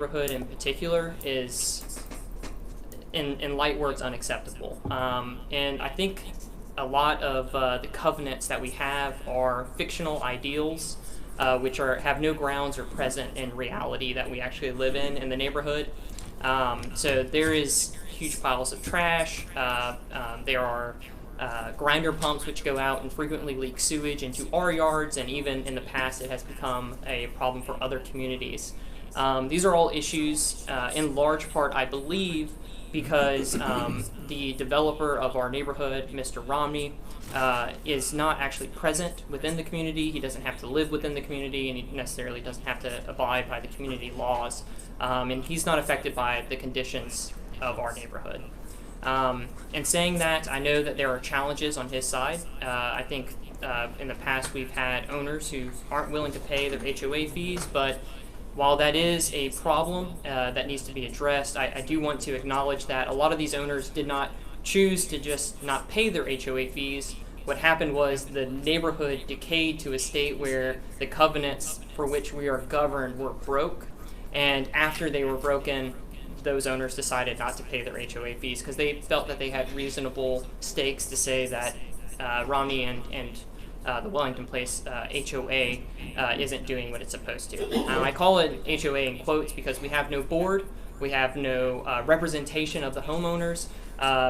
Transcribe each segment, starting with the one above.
neighborhood in particular is, in light words, unacceptable. And I think a lot of the covenants that we have are fictional ideals, which have no grounds or present in reality that we actually live in the neighborhood. So there is huge piles of trash. There are grinder pumps which go out and frequently leak sewage into our yards, and even in the past it has become a problem for other communities. These are all issues, in large part, I believe, because the developer of our neighborhood, Mr. Romney, is not actually present within the community. He doesn't have to live within the community, and he necessarily doesn't have to abide by the community laws. And he's not affected by the conditions of our neighborhood. And saying that, I know that there are challenges on his side. I think in the past we've had owners who aren't willing to pay their HOA fees, but while that is a problem that needs to be addressed, I do want to acknowledge that a lot of these owners did not choose to just not pay their HOA fees. What happened was the neighborhood decayed to a state where the covenants for which we are governed were broke, and after they were broken, those owners decided not to pay their HOA fees because they felt that they had reasonable stakes to say that Romney and the Wellington Place HOA isn't doing what it's supposed to. I call it HOA in quotes because we have no board, we have no representation of the homeowners.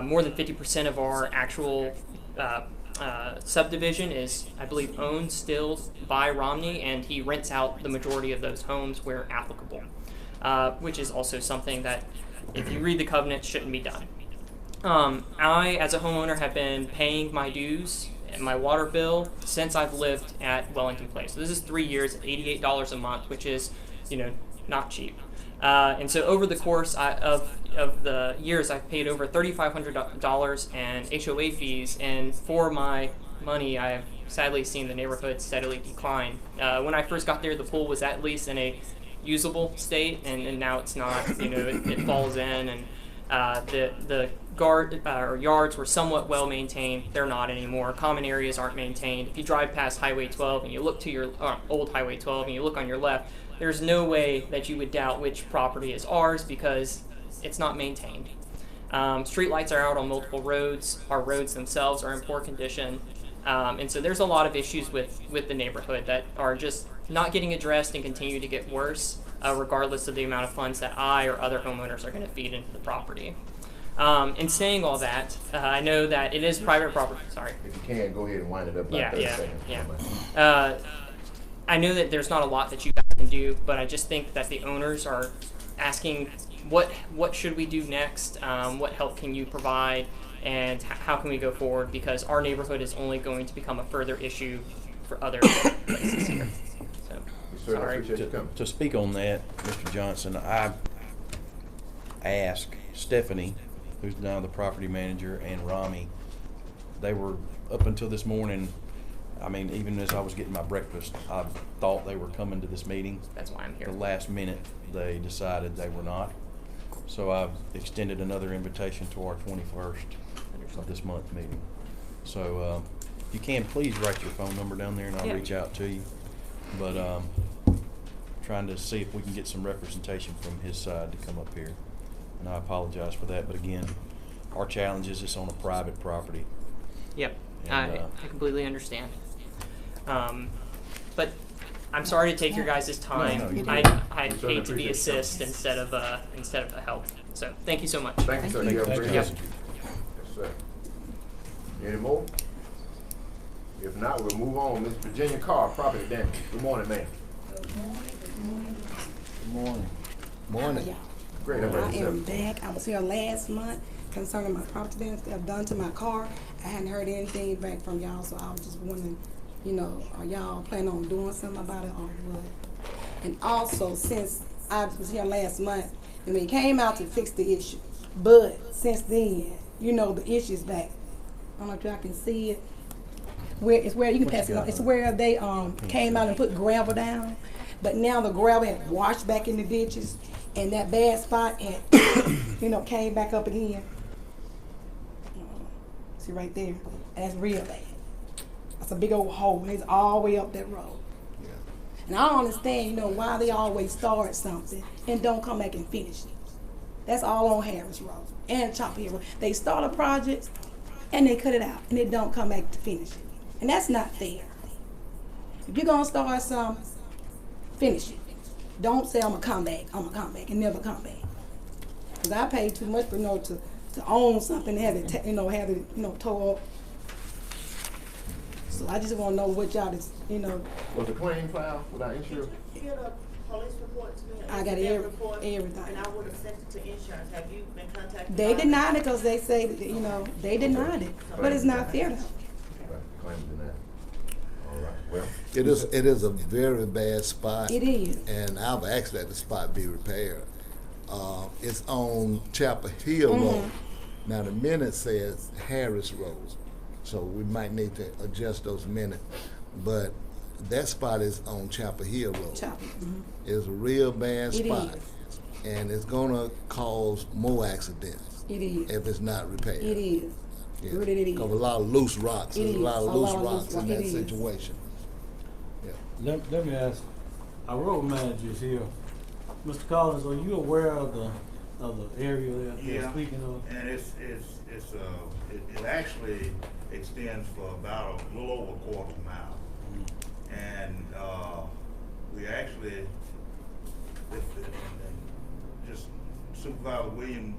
More than 50% of our actual subdivision is, I believe, owned still by Romney, and he rents out the majority of those homes where applicable, which is also something that, if you read the covenant, shouldn't be done. I, as a homeowner, have been paying my dues and my water bill since I've lived at Wellington Place. So this is 3 years at $88 a month, which is, not cheap. And so over the course of the years, I've paid over $3,500 in HOA fees, and for my money, I have sadly seen the neighborhood steadily decline. When I first got there, the pool was at least in a usable state, and now it's not. It falls in, and the yards were somewhat well maintained. They're not anymore. Common areas aren't maintained. If you drive past Highway 12 and you look to your old Highway 12 and you look on your left, there's no way that you would doubt which property is ours because it's not maintained. Streetlights are out on multiple roads. Our roads themselves are in poor condition. And so there's a lot of issues with the neighborhood that are just not getting addressed and continue to get worse, regardless of the amount of funds that I or other homeowners are going to feed into the property. In saying all that, I know that it is private property. Sorry. If you can, go ahead and wind it up. Yeah. I know that there's not a lot that you guys can do, but I just think that the owners are asking, what should we do next? What help can you provide? And how can we go forward? Because our neighborhood is only going to become a further issue for other places here. So, sorry. To speak on that, Mr. Johnson, I asked Stephanie, who's now the property manager, and Rami. They were, up until this morning, even as I was getting my breakfast, I thought they were coming to this meeting. That's why I'm here. The last minute, they decided they were not. So I've extended another invitation to our 21st of this month meeting. So if you can, please write your phone number down there and I'll reach out to you. But trying to see if we can get some representation from his side to come up here. And I apologize for that. But again, our challenge is it's on a private property. Yep, And, I completely understand. But I'm sorry to take your guys' time. No, I hate to be assist instead of a help. So thank you so much. Thank you, sir. You have a great Yep. day. Yes, sir. Any more? If not, we'll move on. Miss Virginia Carr, property damage. Good morning, ma'am. Good morning. Morning. Great. I am back. I was here last month concerning my property damage that I've done to my car. I hadn't heard anything back from y'all, so I was just wondering, are y'all planning on doing something about it or what? And also, since I was here last month, and we came out to fix the issue, but since then, the issue's back. I don't know if y'all can see it. It's where you can pass it on. It's where they came out and put gravel down, but now the gravel had washed back in the ditches, and that bad spot had, came back up again. See right there, and that's real bad. That's a big old hole, and it's all the way up that road. Yeah. And I don't understand, why they always start something and don't come back and finish it. That's all on Harris Road and Chopper Hill Road. They start a project and they cut it out and they don't come back to finish it. And that's not fair. If you're gonna start something, finish it. Don't say I'm gonna come back, and never come back. Cause I paid too much for to own something and have it tore up. So I just want to know what y'all just Was the claim filed without insurance? Get a police report to me. I got everything. And I would have sent it to insurance. Have you been contacted? They by denied it because they say that, they denied it, but it's not fair though. Right, claim denied. All right, well. It is a very bad spot. It is. And I've asked that the spot be repaired. It's on Chapel Hill Road. Now the minute says Harris Road, so we might need to adjust those minutes. But that spot is on Chapel Hill Road. It's a real bad It spot, is. and it's gonna cause more accidents It is. if it's not repaired. It is. Yeah. Really, it is. Because a lot of loose rocks. It There's a is. lot of A loose lot of rocks loose in rock. that It is. situation. Yeah. Let me ask, our road manager is here. Mr. Collins, are you aware of the area that they're Yeah, speaking of? and it actually extends for about a little over a quarter of a mile. And we actually, just Supervisor William,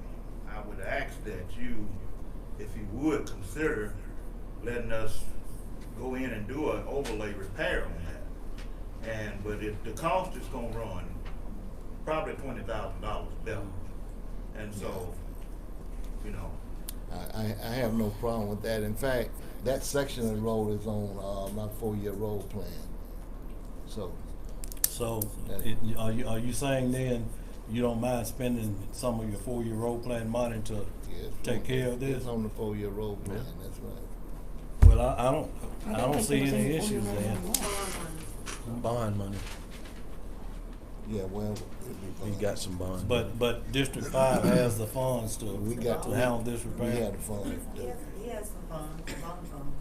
I would ask that you, if you would consider letting us go in and do an overlay repair on that. But if the cost is gonna run probably $20,000 better. And so, I have no problem with that. In fact, that section of the road is on my 4-year road plan. So, So, Yeah. are you saying then you don't mind spending some of your 4-year road plan money to yeah, take care of this? It's on the 4-year road plan. That's right. Well, I don't see any issues there. Bond money. Yeah, well, He got some bond. But District 5 has the funds to handle this we repair. had the fund. He has some funds, some bond funds.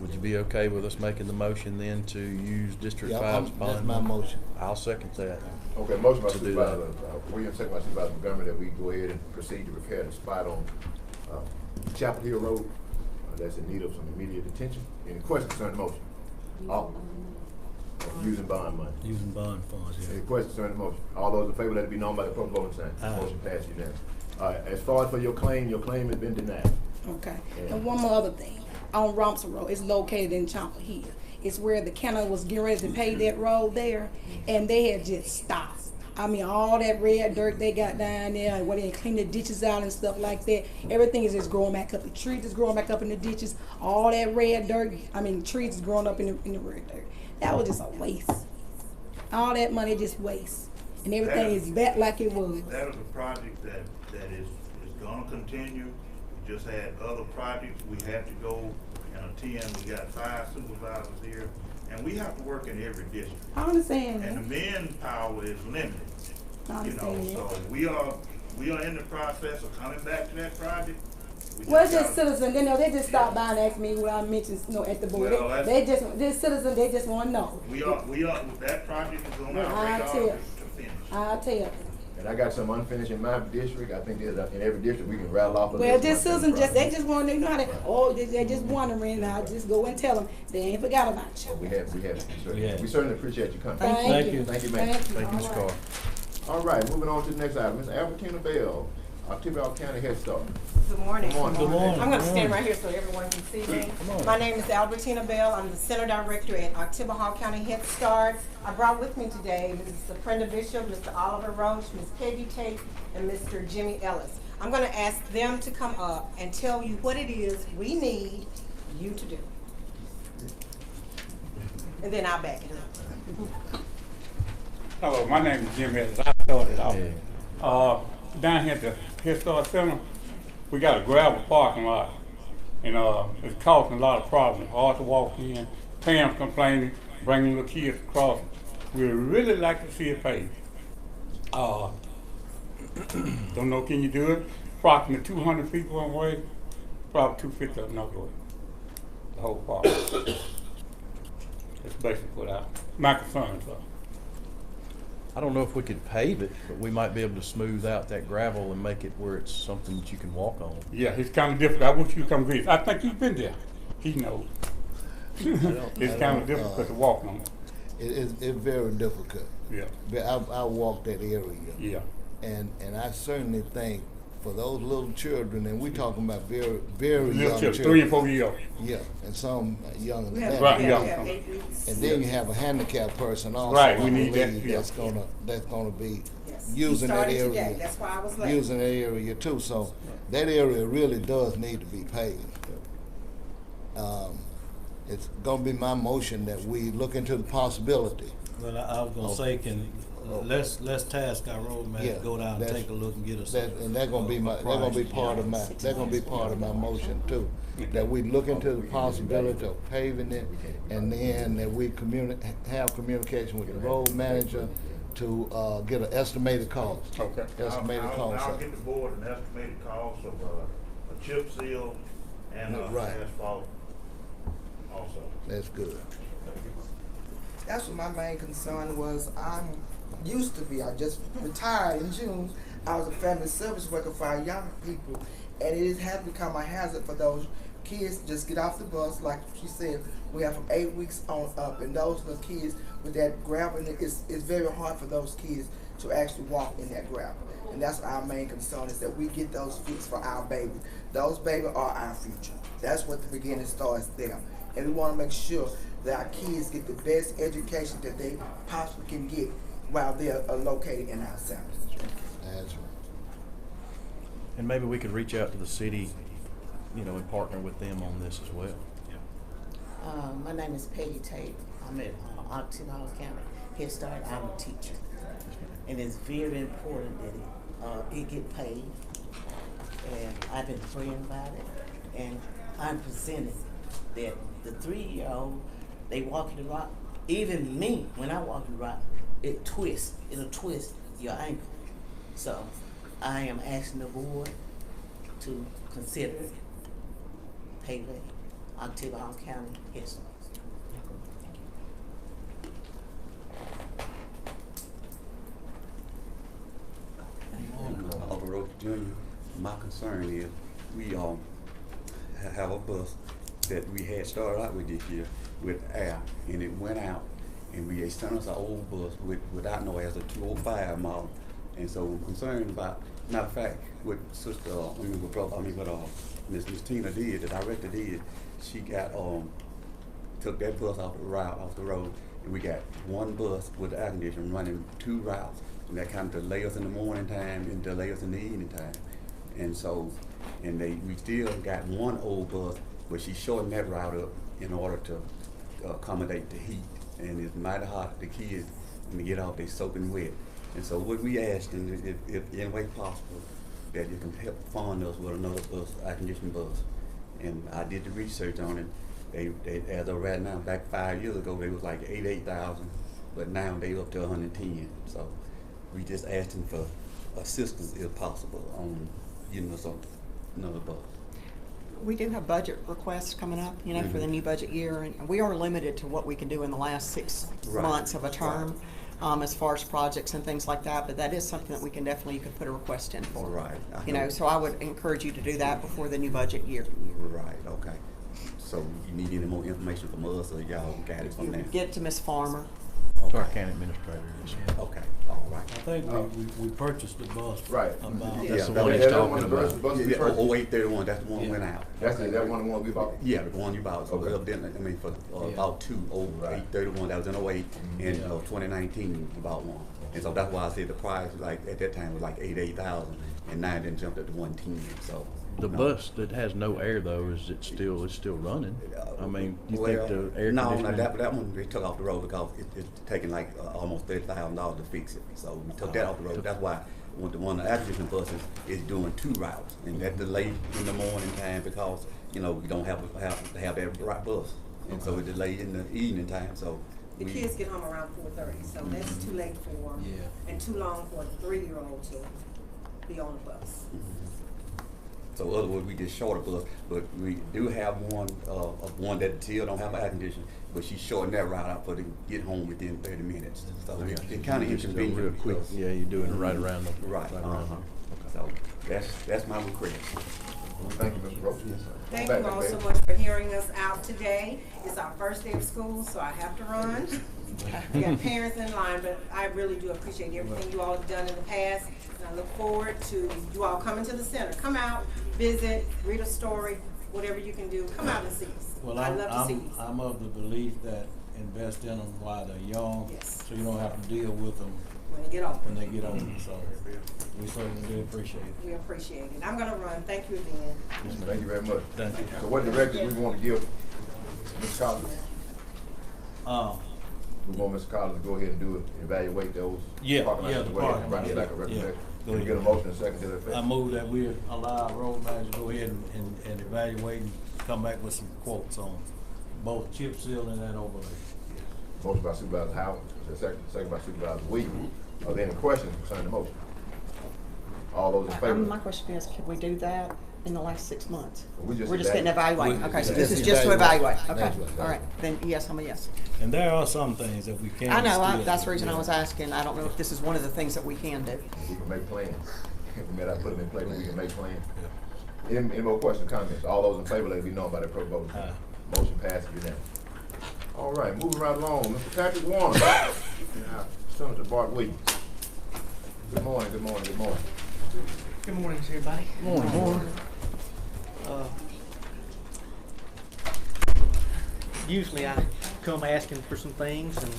Would you be okay with us making the motion then to use District Yeah, 5's bond? that's my money? motion. I'll second that. Okay, motion by To do Supervisor Williams, second by Supervisor Montgomery, that we go ahead and proceed to repair the spot on Chapel Hill Road that's in need of some immediate attention. Any questions concerning the motion? All. Using bond money. Using bond funds, yeah. Any questions concerning the motion? All those in favor, let it be known by the proper voting sign. Aye. Motion passed unanimously. As far as for your claim has been denied. Okay. Yeah. And one more other thing. On Romson Road, it's located in Chapel Hill. It's where the county was getting ready to pay that road there, and they had just stopped. I mean, all that red dirt they got down there, and where they clean the ditches out and stuff like that, everything is just growing back up. The trees is growing back up in the ditches. All that red dirt, trees is growing up in the red dirt. That was just a waste. All that money just waste. And everything is back like it was. that is a project that is gonna continue. We just had other projects we had to go and attend. We got 5 supervisors here, and we have to work in every district. I understand And the that. manpower is limited. I understand that. So we are in the process of coming back to that project. We Well, it's just gotta- citizens, they just stopped by and asked me what I mentioned, at the board. Well, This citizens, they just wanna know. We are, that project is on Well, our I radar tell- to finish. I'll tell you. And I got some unfinished in my district. I think there's in every district we can rattle off a Well, list. just citizens, they just want to know how to, they just wondering, and I just go and tell them, they ain't forgot about you. We have Yeah. we certainly appreciate you coming. Thank you. Thank you, ma'am. Thank you, Ms. All Carr. right. All right, moving on to the next item. Ms. Albertina Bell, Tippecanoe County Head Start. Good morning. Good morning. Good morning. I'm going to stand right here so everyone can see me. My name is Albertina Bell. I'm the Center Director at Tippecanoe County Head Start. I brought with me today Mrs. Brenda Bishop, Mr. Oliver Roach, Ms. Peggy Tate, and Mr. Jimmy Ellis. I'm going to ask them to come up and tell you what it is we need you to do. And then I'll back it up. Hello, my name is Jim Ellis. I started off. Down here at the Head Start Center, we got a gravel parking lot, and it's causing a lot of problems. Hard to walk in. Parents complaining, bringing little kids across. We'd really like to see it paved. Don't know, can you do it? Approximately 200 feet one way, probably 250 another way. The whole park. It's basically what my concerns are. I don't know if we could pave it, but we might be able to smooth out that gravel and make it where it's something that you can walk on. Yeah, it's kind of difficult. I want you to come visit. I think you've been there. He knows. It's kind of difficult to walk on. It's very difficult. Yeah. But I walk that area. Yeah. And I certainly think for those little children, and we're talking about very, very Little young children, children. 3 and 4 years old. Yeah, and some younger We than have, that. Right, we yeah. have 8 weeks. And then you have a handicapped person also. Right, we I need that, believe, yeah. that's gonna be Yes. using He that started area. today. That's why I was late. Using that area too, so that area really does need to be paved. It's gonna be my motion that we look into the possibility. Well, I was gonna say, let's task our road man Yeah, to go down and that's- take a look and get us. And that's gonna be part of my motion too. That we look into the possibility of paving it, and then that we have communication with the road manager to get an estimated cost. Okay. Estimated cost. I'll get the board an estimated cost of a chip seal and Right. asphalt also. That's good. That's what my main concern was. I just retired in June. I was a family service worker for our young people, and it has become a hazard for those kids to just get off the bus. Like she said, we have from 8 weeks on up, and those little kids with that gravel, it's very hard for those kids to actually walk in that gravel. And that's our main concern, is that we get those fixed for our babies. Those babies are our future. That's what the beginning starts there. And we want to make sure that our kids get the best education that they possibly can get while they're located in our centers. That's right. And maybe we could reach out to the city, and partner with them on this as well. My name is Peggy Tate. I'm at Occidental County Head Start. I'm a teacher. And it's very important that it get paid. And I've been praying about it. And I'm presenting that the 3-year-old, they walk in the rock. Even me, when I walk in the rock, it'll twist your ankle. So I am asking the board to consider paving Occidental County Head Start. Albert Roach Jr. My concern is we have a bus that we had started out with this year with air, and it went out, and we sent us an old bus without no air, as a 205 model, and so I'm concerned about. Matter of fact, what Miss Tina did, the director did, she got took that bus off the road, and we got one bus with the air conditioning running 2 routes. And that kind of delay us in the morning time and delay us in the evening time. And so, we still got one old bus, but she shortened that route up in order to accommodate the heat. And it's mighty hot, the kids, when they get off, they soaking wet. And so what we asked, and if any way possible, that you can help fund us with another bus, air conditioning bus. And I did the research on it. They as of right now, back 5 years ago, they was like 88,000, but now they up to 110. So we just asking for assistance if possible on getting us another bus. We do have budget requests coming up, for the new budget year, and we are limited to what we can do in the last 6 Right. months of a term, as far as projects and things like that. But that is something that you could put a request in for. Right. So I would encourage you to do that before the new budget year. Right, okay. So you need any more information from us, or y'all got it from there? Get to Ms. Farmer. To our county administrator. Okay, all right. I think we purchased the bus. Right. About That's the that one was- he's that talking one of the about. buses- buses we Yeah, purchased. 0831, that's the one that went out. That's that one we bought? Yeah, the one you bought, so Okay. evidently, for about 2, Right. 0831, that was in 08, and 2019, about one. And so that's why I said the price, like, at that time was like 88,000, and now it then jumped up to 110, so. The bus that has no air though, is it still running? I mean, you think the air No, conditioning? that one we took off the road because it's taking like almost $30,000 to fix it. So we took that off the road. That's why the one of the air conditioning buses is doing 2 routes, and that delayed in the morning time because we don't have that right bus, and so it delayed in the evening time. So The kids get home around 4:30, so that's too late for, and too long for a 3-year-old to be on the bus. So otherwise we get short a bus, but we do have one that still don't have an air conditioner, but she's shorting that route out for to get home within 30 minutes. So it kind of inconvenient. Real quick. Yeah, you're doing it right around the. Right. around So that's my request. Thank you, Mr. Roach. Thank Back, you all baby. so much for hearing us out today. It's our first day of school, so I have to run. We got parents in line, but I really do appreciate everything you all have done in the past. And I look forward to you all coming to the center. Come out, visit, read a story, whatever you can do. Come out and see us. Well, I'd love to see you. I'm of the belief that invest in them while they're young, Yes. so you don't have to deal with them When you get off. when they get older. So we certainly do appreciate it. We appreciate it. I'm gonna run. Thank you again. Thank you very much. Thank you. So what directive we want to give Ms. Collins? We want Ms. Collins to go ahead and do it, evaluate those Yeah, parking lots. yeah, the Go ahead and parking bring lot. it back a Yeah, recommendation. go Can we get a ahead. motion and second to that effect? I move that we allow our road manager to go ahead and evaluate and come back with some quotes on both chip sealing and overlay. Motion by Supervisor Howard, is there a second by Supervisor Williams. Are there any questions concerning the motion? All those in favor? My question is, can we do that in the last 6 months? We just We're just getting evaluate. evaluated. Okay, so Just this is just to evaluate. evaluate. Okay, That's right. all right. Then yes, I'm a yes. And there are some things that we can. I know, still that's do, the reason I yeah. was asking. I don't know if this is one of the things that we can do. We can make plans. We may not put them in place, but we can make plans. Any more questions, comments? All those in favor, let it be known by their vote. Aye. Motion passes unanimously. All right, moving right along, Mr. Patrick Warner. Now, Senator Bart Williams. Good morning, good morning, good morning. Good morning to everybody. Morning. Usually I come asking for some things and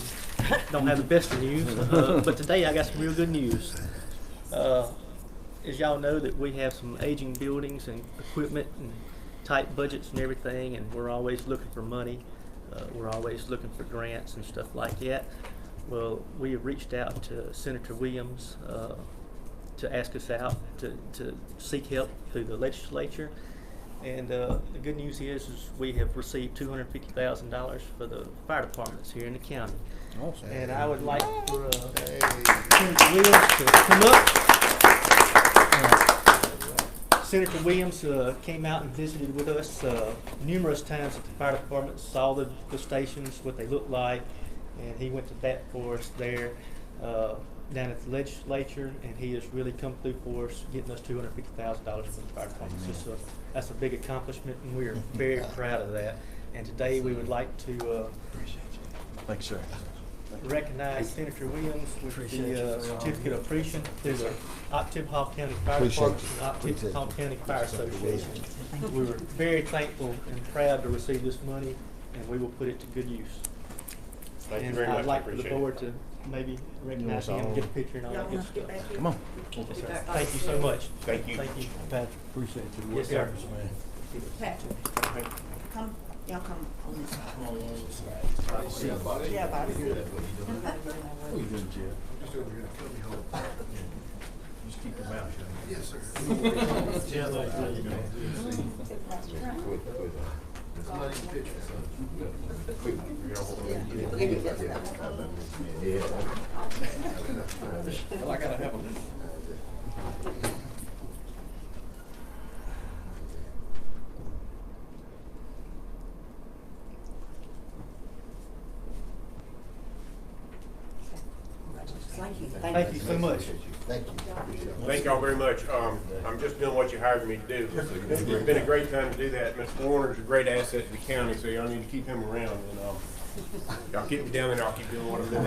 don't have the best of news, but today I got some real good news. As y'all know that we have some aging buildings and equipment and tight budgets and everything, and we're always looking for money. We're always looking for grants and stuff like that. Well, we have reached out to Senator Williams to ask us out to seek help through the legislature. And the good news is we have received $250,000 for the fire departments here in the county. Awesome. And I would like for Senator Williams to come up. Senator Williams came out and visited with us numerous times at the fire department, saw the stations, what they look like, and he went to bat for us there down at the legislature, and he has really come through for us, getting us $250,000 from the fire department. That's a big accomplishment, and we are very proud of that. And today we would like to Thanks, sir. recognize Senator Williams with the certificate of appreciation through the Oktibbeha County Fire Appreciate Department you. and Appreciate Oktibbeha you. County Fire Association. We were very thankful and proud to receive this money, and we will put it to good use. Thank you And very much. I'd like I for the appreciate it. board to maybe recognize him and get a picture and all that good stuff. Come on. Yes, sir. Thank you so much. Thank you. Thank you. Patrick, appreciate you. Yes, sir. Man. Patrick, come, y'all come on this side. Yeah, about it. What are you doing, Jeff? Just keep your mouth shut. Yes, sir. Well, I gotta have a. Thank you so much. Thank you. Thank y'all very much. I'm just doing what you hired me to do. It's been a great time to do that. Mr. Warner's a great asset to the county, so y'all need to keep him around. And y'all keep me down there, and I'll keep doing what I'm doing.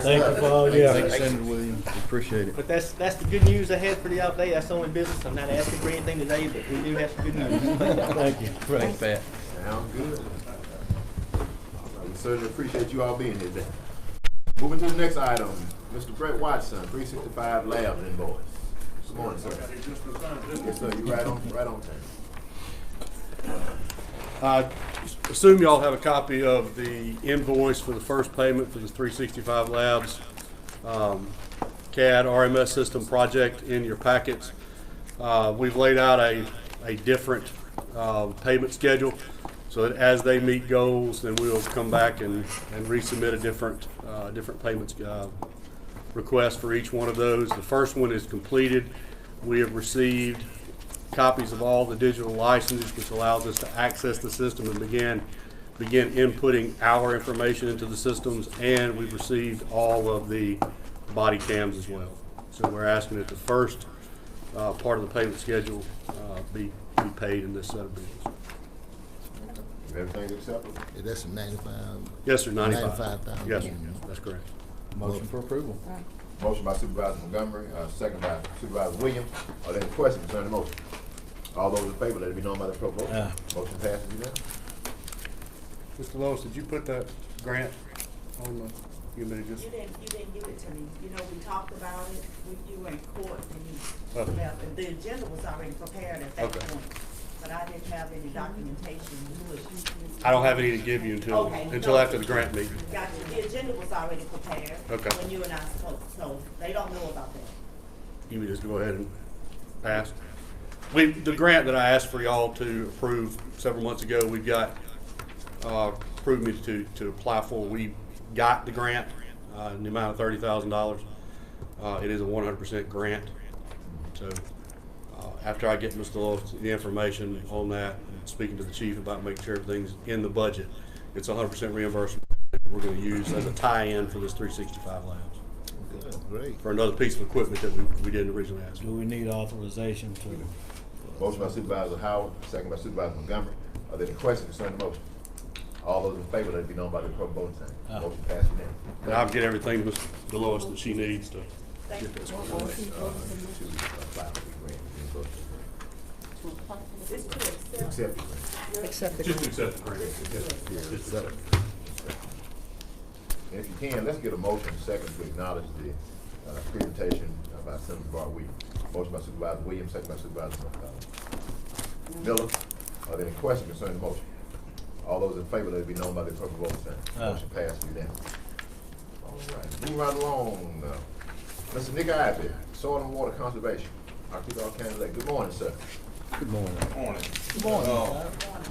Thank you for all your Thank you, efforts. Senator Williams. Appreciate it. But that's the good news I had for y'all today. That's the only business. I'm not asking for anything today, but we do have some good news. Thank you. Thanks, Pat. Sounds good. We certainly appreciate you all being here today. Moving to the next item, Mr. Brett Watson, 365 Labs invoice. Good morning, sir. Yes, sir, you right on time. I assume y'all have a copy of the invoice for the first payment for the 365 Labs CAD RMS system project in your packets. We've laid out a different payment schedule, so that as they meet goals, then we'll come back and resubmit a different payments request for each one of those. The first one is completed. We have received copies of all the digital licenses, which allows us to access the system and begin inputting our information into the systems, and we've received all of the body cams as well. So we're asking that the first part of the payment schedule be paid in this set of bills. Everything acceptable? Yeah, that's 95. Yes, sir, 95. 95,000. Yes, sir, that's correct. Motion for approval. Motion by Supervisor Montgomery, second by Supervisor Williams. Are there any questions concerning the motion? All those in favor, let it be known by the pro vote. Motion passes unanimously. Mr. Lois, did you put that grant on the, you may just, You didn't give it to me. You know, we talked about it, you were in court and you Okay. left, and the agenda was already prepared at that Okay. point. But I didn't have any documentation. I don't have any to give you until Okay. after the grant meeting. Gotcha. The agenda was already prepared. Okay. When you and I spoke, so they don't know about that. You may just go ahead and pass. The grant that I asked for y'all to approve several months ago, we've got, approved me to apply for. We got the grant, in the amount of $30,000. It is a 100% grant. So, after I get Mr. Lois the information on that, and speaking to the chief about making sure everything's in the budget, it's 100% reimbursement we're gonna use as a tie-in for this 365 labs. Good, great. For another piece of equipment that we didn't originally ask for. Do we need authorization to? Motion by Supervisor Howard, second by Supervisor Montgomery. Are there any questions concerning the motion? All those in favor, let it be known by the pro voting sign. Motion passes unanimously. And I'll get everything Ms. Delois that she needs to get this. Accept the grant. Accept the Just grant. accept the grant. Just accept it. And if you can, let's get a motion second to acknowledge the presentation by Senator Bart Williams. Motion by Supervisor Williams, second by Supervisor Miller. Are there any questions concerning the motion? All those in favor, let it be known by the appropriate voting sign. Motion passed unanimously. All right, moving right along. Mr. Nick Ivey, Soil and Water Conservation, Arkansas County Lake. Good morning, sir. Good morning. Morning. Good morning.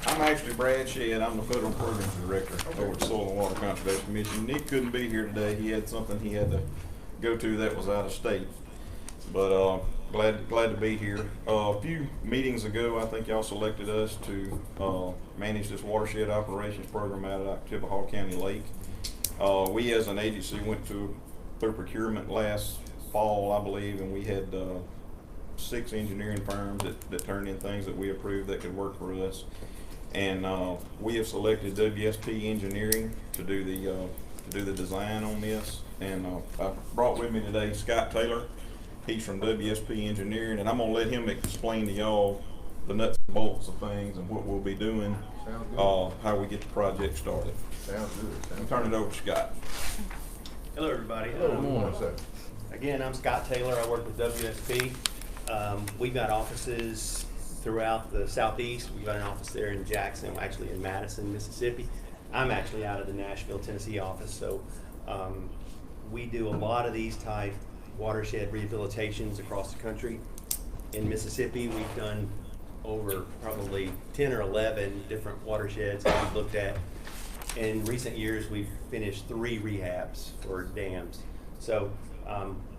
I'm actually Brad Shedd. I'm the Federal Programs Director over at Soil and Water Conservation Mission. Nick couldn't be here today. He had something he had to go to that was out of state. But glad to be here. A few meetings ago, I think y'all selected us to manage this watershed operations program out at Oktibbeha County Lake. We as an agency went through procurement last fall, I believe, and we had 6 engineering firms that turned in things that we approved that could work for us. And we have selected WSP Engineering to do the design on this. And I brought with me today Scott Taylor. He's from WSP Engineering, and I'm gonna let him explain to y'all the nuts and bolts of things and what we'll be doing, how we get the project started. Sounds good. I'll turn it over to Scott. Hello, everybody. Good morning, sir. Again, I'm Scott Taylor. I work with WSP. We've got offices throughout the southeast. We've got an office there in Jackson, actually in Madison, Mississippi. I'm actually out of the Nashville, Tennessee office. So we do a lot of these type watershed rehabilitations across the country. In Mississippi, we've done over probably 10 or 11 different watersheds that we've looked at. In recent years, we've finished 3 rehabs for dams. So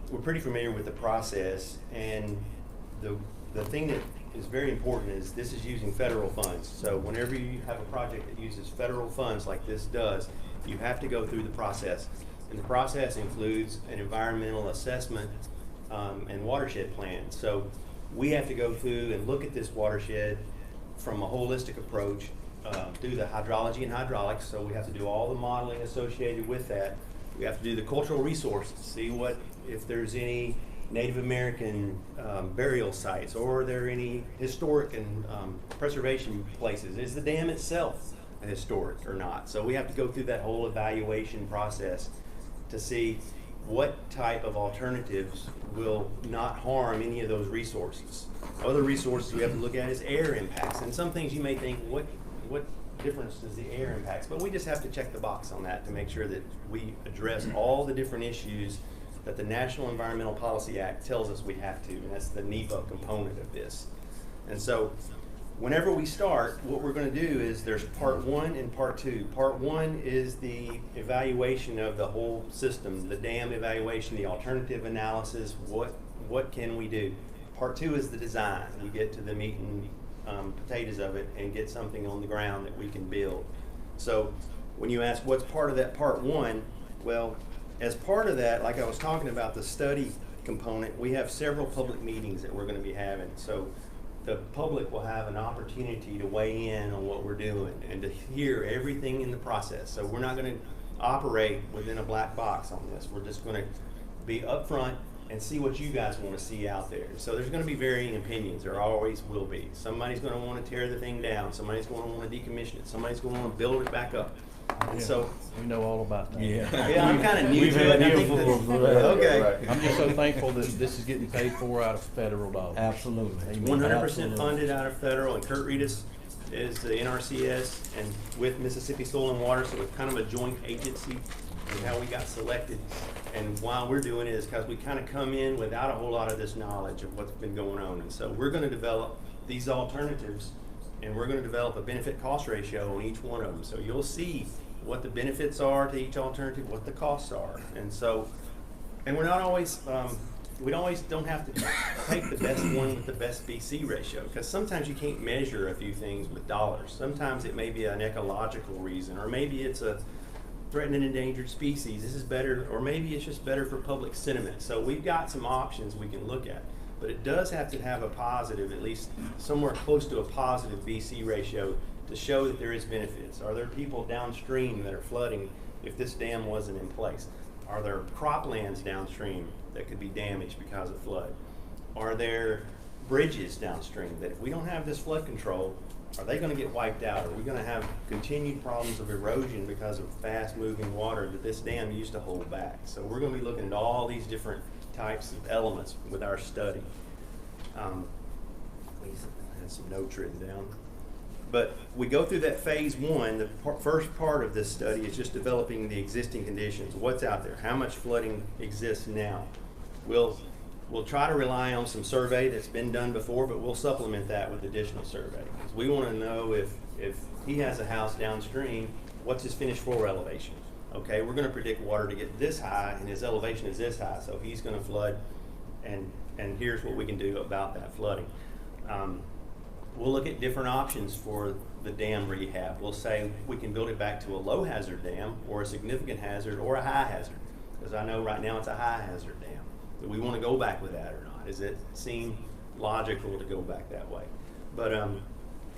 we're pretty familiar with the process, and the thing that is very important is this is using federal funds. So whenever you have a project that uses federal funds like this does, you have to go through the process. And the process includes an environmental assessment and watershed plan. So we have to go through and look at this watershed from a holistic approach, do the hydrology and hydraulics. So we have to do all the modeling associated with that. We have to do the cultural resources, see if there's any Native American burial sites, or are there any historic and preservation places. Is the dam itself historic or not? So we have to go through that whole evaluation process to see what type of alternatives will not harm any of those resources. Other resources we have to look at is air impacts, and some things you may think, what difference does the air impacts? But we just have to check the box on that to make sure that we address all the different issues that the National Environmental Policy Act tells us we have to, and that's the NEPA component of this. And so whenever we start, what we're going to do is there's part 1 and part 2. Part 1 is the evaluation of the whole system, the dam evaluation, the alternative analysis, what can we do. Part two is the design. We get to the meat and potatoes of it and get something on the ground that we can build. So when you ask what's part of that part one, well, as part of that, like I was talking about the study component, we have several public meetings that we're going to be having. So the public will have an opportunity to weigh in on what we're doing and to hear everything in the process. So we're not going to operate within a black box on this. We're just going to be upfront and see what you guys want to see out there. So there's going to be varying opinions. There always will be. Somebody's going to want to tear the thing down. Somebody's going to want to decommission it. Somebody's going to want to build it back up. And so we know all about that. Yeah, I'm kind of new to it. I think okay. I'm just so thankful that this is getting paid for out of federal dollars. Absolutely. 100% funded out of federal, and Kurt Reedus is the NRCS and with Mississippi Soil and Water, so it's kind of a joint agency and how we got selected. And why we're doing it is because we kind of come in without a whole lot of this knowledge of what's been going on. And so we're going to develop these alternatives, and we're going to develop a benefit cost ratio on each one of them. So you'll see what the benefits are to each alternative, what the costs are. And so, and we're not always, we always don't have to take the best one with the best BC ratio, because sometimes you can't measure a few things with dollars. Sometimes it may be an ecological reason, or maybe it's a threatened and endangered species. This is better, or maybe it's just better for public sentiment. So we've got some options we can look at, but it does have to have a positive, at least somewhere close to a positive BC ratio to show that there is benefits. Are there people downstream that are flooding if this dam wasn't in place? Are there croplands downstream that could be damaged because of flood? Are there bridges downstream that if we don't have this flood control, are they going to get wiped out? Are we going to have continued problems of erosion because of fast moving water that this dam used to hold back? So we're going to be looking at all these different types of elements with our study. I had some notes written down. But we go through that phase one. The first part of this study is just developing the existing conditions. What's out there? How much flooding exists now? We'll try to rely on some survey that's been done before, but we'll supplement that with additional survey. Because we want to know if he has a house downstream, what's his finished floor elevation? Okay, we're going to predict water to get this high, and his elevation is this high, so he's going to flood, and here's what we can do about that flooding. We'll look at different options for the dam rehab. We'll say we can build it back to a low hazard dam, or a significant hazard, or a high hazard. Because I know right now it's a high hazard dam. Do we want to go back with that or not? Does it seem logical to go back that way? But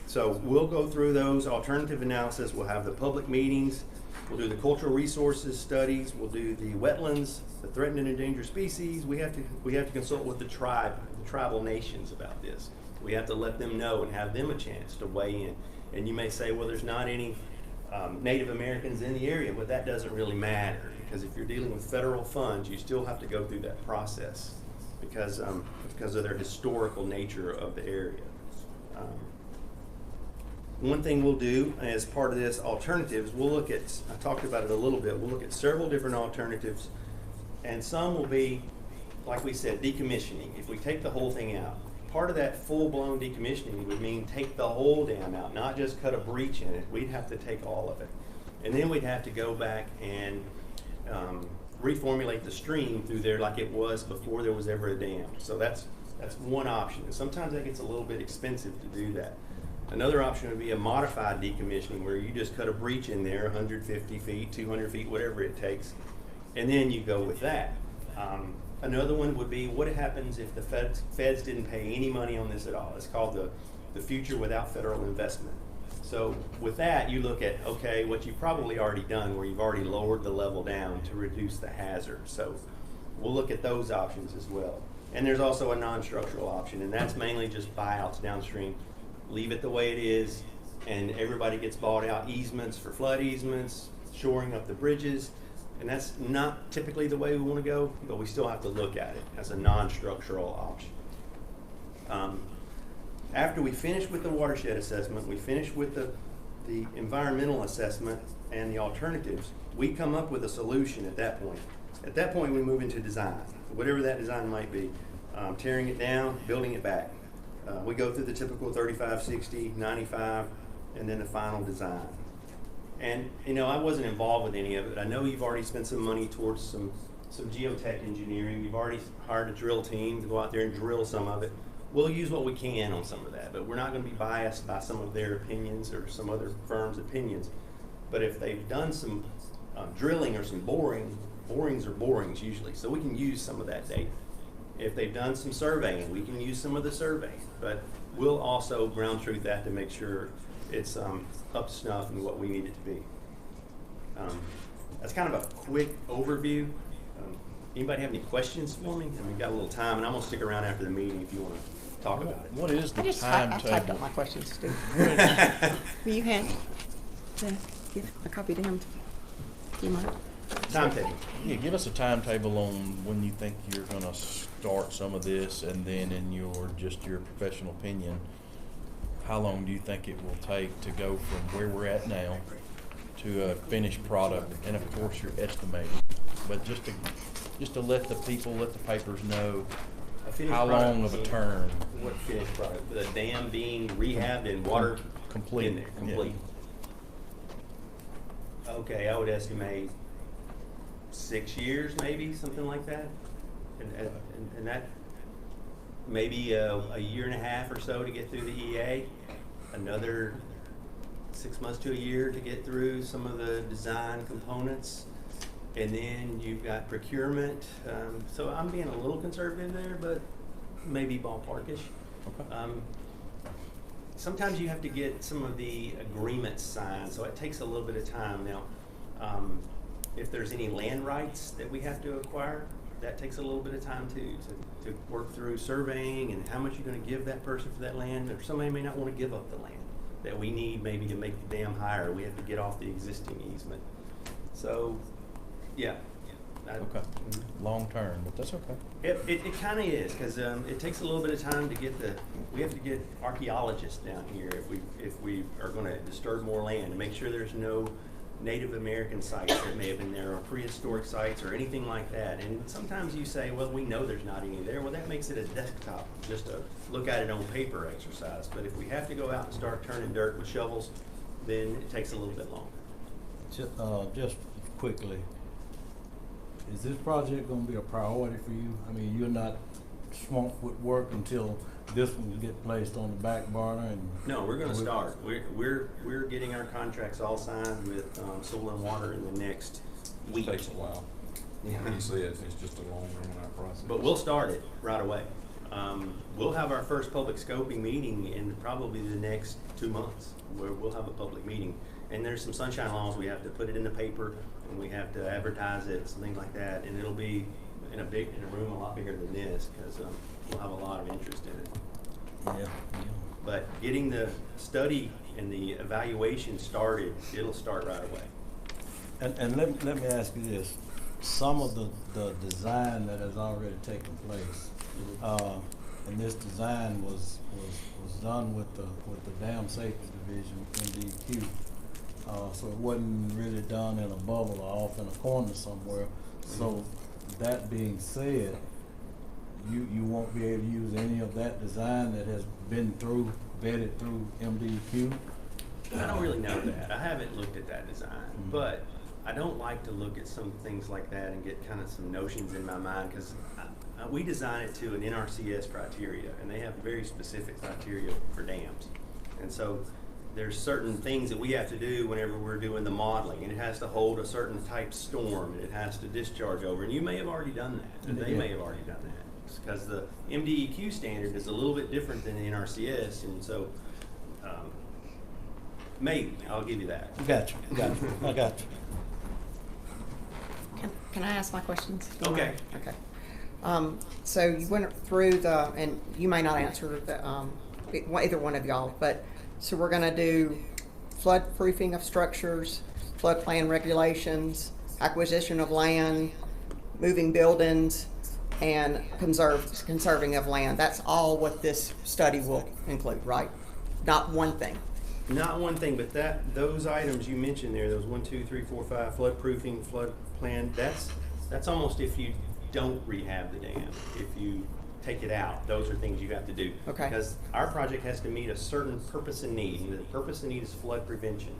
so we'll go through those alternative analysis. We'll have the public meetings. We'll do the cultural resources studies. We'll do the wetlands, the threatened and endangered species. We have to consult with the tribal nations about this. We have to let them know and have them a chance to weigh in. And you may say, well, there's not any Native Americans in the area, but that doesn't really matter, because if you're dealing with federal funds, you still have to go through that process because of their historical nature of the area. One thing we'll do as part of this alternatives, we'll look at, I talked about it a little bit, we'll look at several different alternatives, and some will be, like we said, decommissioning. If we take the whole thing out, part of that full-blown decommissioning would mean take the whole dam out, not just cut a breach in it. We'd have to take all of it. And then we'd have to go back and reformulate the stream through there like it was before there was ever a dam. So that's one option. And sometimes that gets a little bit expensive to do that. Another option would be a modified decommissioning, where you just cut a breach in there, 150 feet, 200 feet, whatever it takes, and then you go with that. Another one would be, what happens if the feds didn't pay any money on this at all? It's called the future without federal investment. So with that, you look at, okay, what you've probably already done, where you've already lowered the level down to reduce the hazard. So we'll look at those options as well. And there's also a non-structural option, and that's mainly just buyouts downstream. Leave it the way it is, and everybody gets bought out easements for flood easements, shoring up the bridges. And that's not typically the way we want to go, but we still have to look at it as a non-structural option. After we finish with the watershed assessment, we finish with the environmental assessment and the alternatives, we come up with a solution at that point. At that point, we move into design, whatever that design might be, tearing it down, building it back. We go through the typical 35, 60, 95, and then the final design. And, you know, I wasn't involved with any of it. I know you've already spent some money towards some geotech engineering. You've already hired a drill team to go out there and drill some of it. we'll use what we can on some of that, but we're not gonna be biased by some of their opinions or some other firm's opinions. But if they've done some drilling or some borings are borings usually, so we can use some of that data. If they've done some surveying, we can use some of the surveying, but we'll also ground truth that to make sure it's up to snuff and what we need it to be. That's kind of a quick overview. Anybody have any questions for me? And we've got a little time, and I'm gonna stick around after the meeting if you want to talk about it. What is the I typed timetable? up my questions too. Will you hand, give a copy to him? Do you mind? Timetable. Yeah, give us a timetable on when you think you're gonna start some of this, and then in your professional opinion, how long do you think it will take to go from where we're at now to a finished product? And of course, you're estimating, but just to let the people, let the papers know how long of a term. What finished product? The dam being rehabbed and water complete in there, complete. Yeah. Okay, I would estimate 6 years, maybe something like that, and that maybe a year and a half or so to get through the EA, another 6 months to a year to get through some of the design components, and then you've got procurement. So I'm being a little conservative there, but maybe ballparkish. Okay. Sometimes you have to get some of the agreements signed, so it takes a little bit of time. Now, if there's any land rights that we have to acquire, that takes a little bit of time too, to work through surveying and how much you're going to give that person for that land. Or somebody may not want to give up the land that we need maybe to make the dam higher. We have to get off the existing easement. So, yeah. Okay. Long term, but that's okay. It kind of is, because it takes a little bit of time to get we have to get archaeologists down here if we are going to disturb more land to make sure there's no Native American sites that may have been there, or prehistoric sites, or anything like that. And sometimes you say, well, we know there's not any there. Well, that makes it a desktop, just a look at it on paper exercise. But if we have to go out and start turning dirt with shovels, then it takes a little bit longer. Just quickly, is this project gonna be a priority for you? I mean, you're not swamped with work until this one will get placed on the back burner and? No, we're gonna start. We're getting our contracts all signed with Soil and Water in the next week. Takes a while. Yeah. Like you said, it's just a long drawn-out process. But we'll start it right away. We'll have our first public scoping meeting in probably the next 2 months, where we'll have a public meeting. And there's some sunshine laws. We have to put it in the paper, and we have to advertise it, some things like that. And it'll be in a room a lot bigger than this, because we'll have a lot of interest in it. Yeah. But getting the study and the evaluation started, it'll start right away. And let me ask you this. Some of the design that has already taken place, and this design was done with the Dam Safety Division, MDQ. So it wasn't really done in a bubble or off in a corner somewhere. So that being said, you won't be able to use any of that design that has been vetted through MDQ? I don't really know that. I haven't looked at that design, but I don't like to look at some things like that and get kind of some notions in my mind, because we design it to an NRCS criteria, and they have very specific criteria for dams. And so there's certain things that we have to do whenever we're doing the modeling, and it has to hold a certain type storm, and it has to discharge over. And you may have already done that, and they may have already done that, because the MDEQ standard is a little bit different than the NRCS, and so maybe I'll give you that. Gotcha. I got you. Can I ask my questions? Okay. Okay. So you went through and you may not answer either one of y'all, but so we're going to do flood proofing of structures, floodplain regulations, acquisition of land, moving buildings, and conserving of land. That's all what this study will include, right? Not one thing. Not one thing, but those items you mentioned there, those 1, 2, 3, 4, 5, flood proofing, flood plan, that's almost if you don't rehab the dam. If you take it out, those are things you have to do. Okay. Because our project has to meet a certain purpose and need. The purpose and need is flood prevention.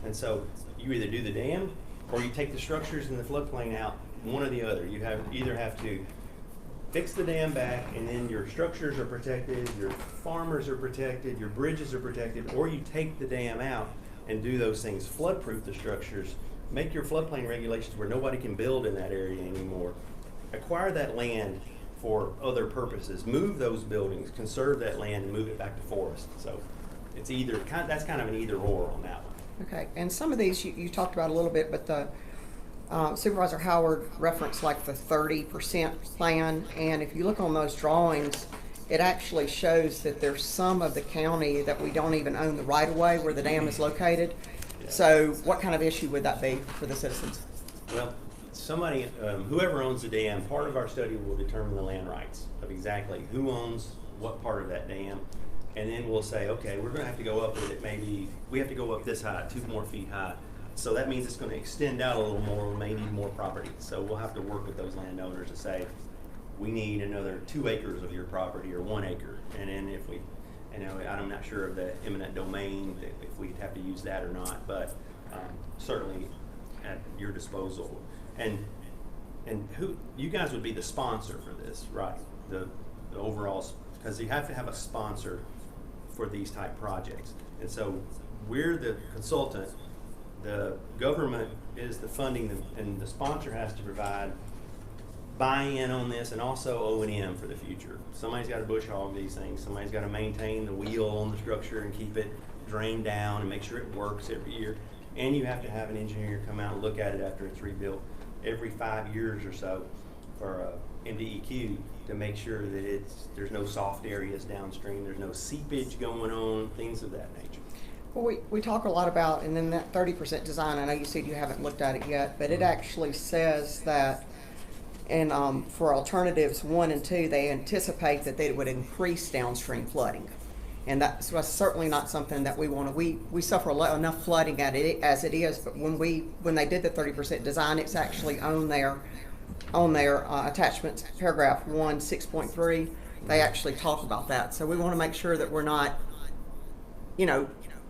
And so you either do the dam or you take the structures in the floodplain out, one or the other. You either have to fix the dam back, and then your structures are protected, your farmers are protected, your bridges are protected, or you take the dam out and do those things, flood-proof the structures, make your floodplain regulations where nobody can build in that area anymore, acquire that land for other purposes, move those buildings, conserve that land, and move it back to forest. So it's either, that's kind of an either or on that one. Okay, and some of these you talked about a little bit, but the Supervisor Howard referenced like the 30% plan, and if you look on those drawings, it actually shows that there's some of the county that we don't even own the right-of-way where the dam is located. Yeah. So what kind of issue would that be for the citizens? Well, somebody, whoever owns the dam, part of our study will determine the land rights of exactly who owns what part of that dam. And then we'll say, okay, we're gonna have to go up with it, maybe, we have to go up this high, 2 more feet high. So that means it's gonna extend out a little more, we may need more property. So we'll have to work with those landowners to say, we need another 2 acres of your property or 1 acre. And then if we, I'm not sure of the eminent domain, if we'd have to use that or not, but certainly at your disposal. And who, you guys would be the sponsor for this, right? The overall, because you have to have a sponsor for these type projects. And so we're the consultant, the government is the funding, and the sponsor has to provide buy-in on this and also O&M for the future. Somebody's got to bush hog these things. Somebody's got to maintain the wheel on the structure and keep it drained down and make sure it works every year. And you have to have an engineer come out and look at it after it's rebuilt every 5 years or so for MDEQ to make sure that there's no soft areas downstream, there's no seepage going on, things of that nature. Well, we talk a lot about, and then that 30% design, I know you said you haven't looked at it yet, but it actually says that, and for alternatives 1 and 2, they anticipate that they would increase downstream flooding. And that's certainly not something that we want to, we suffer enough flooding at it as it is, but when they did the 30% design, it's actually on their attachments, paragraph 1, 6.3, they actually talk about that. So we want to make sure that we're not,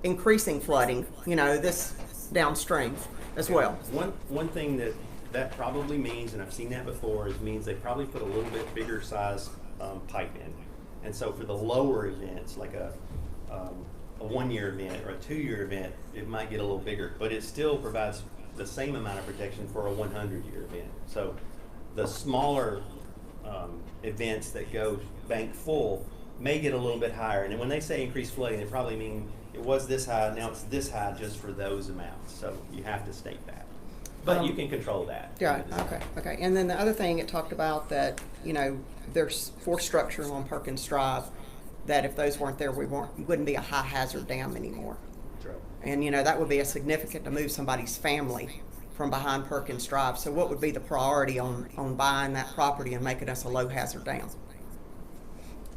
increasing flooding, this downstream as well. One thing that probably means, and I've seen that before, means they probably put a little bit bigger size pipe in. And so for the lower events, like a 1-year event or a 2-year event, it might get a little bigger, but it still provides the same amount of protection for a 100-year event. So the smaller events that go bank full may get a little bit higher. And then when they say increased flooding, they probably mean it was this high, now it's this high just for those amounts. So you have to state that. But you can control that. Yeah, okay. And then the other thing, it talked about that, there's 4 structures on Perkins Drive that if those weren't there, we wouldn't be a high hazard dam anymore. True. And that would be a significant to move somebody's family from behind Perkins Drive. So what would be the priority on buying that property and making us a low hazard dam?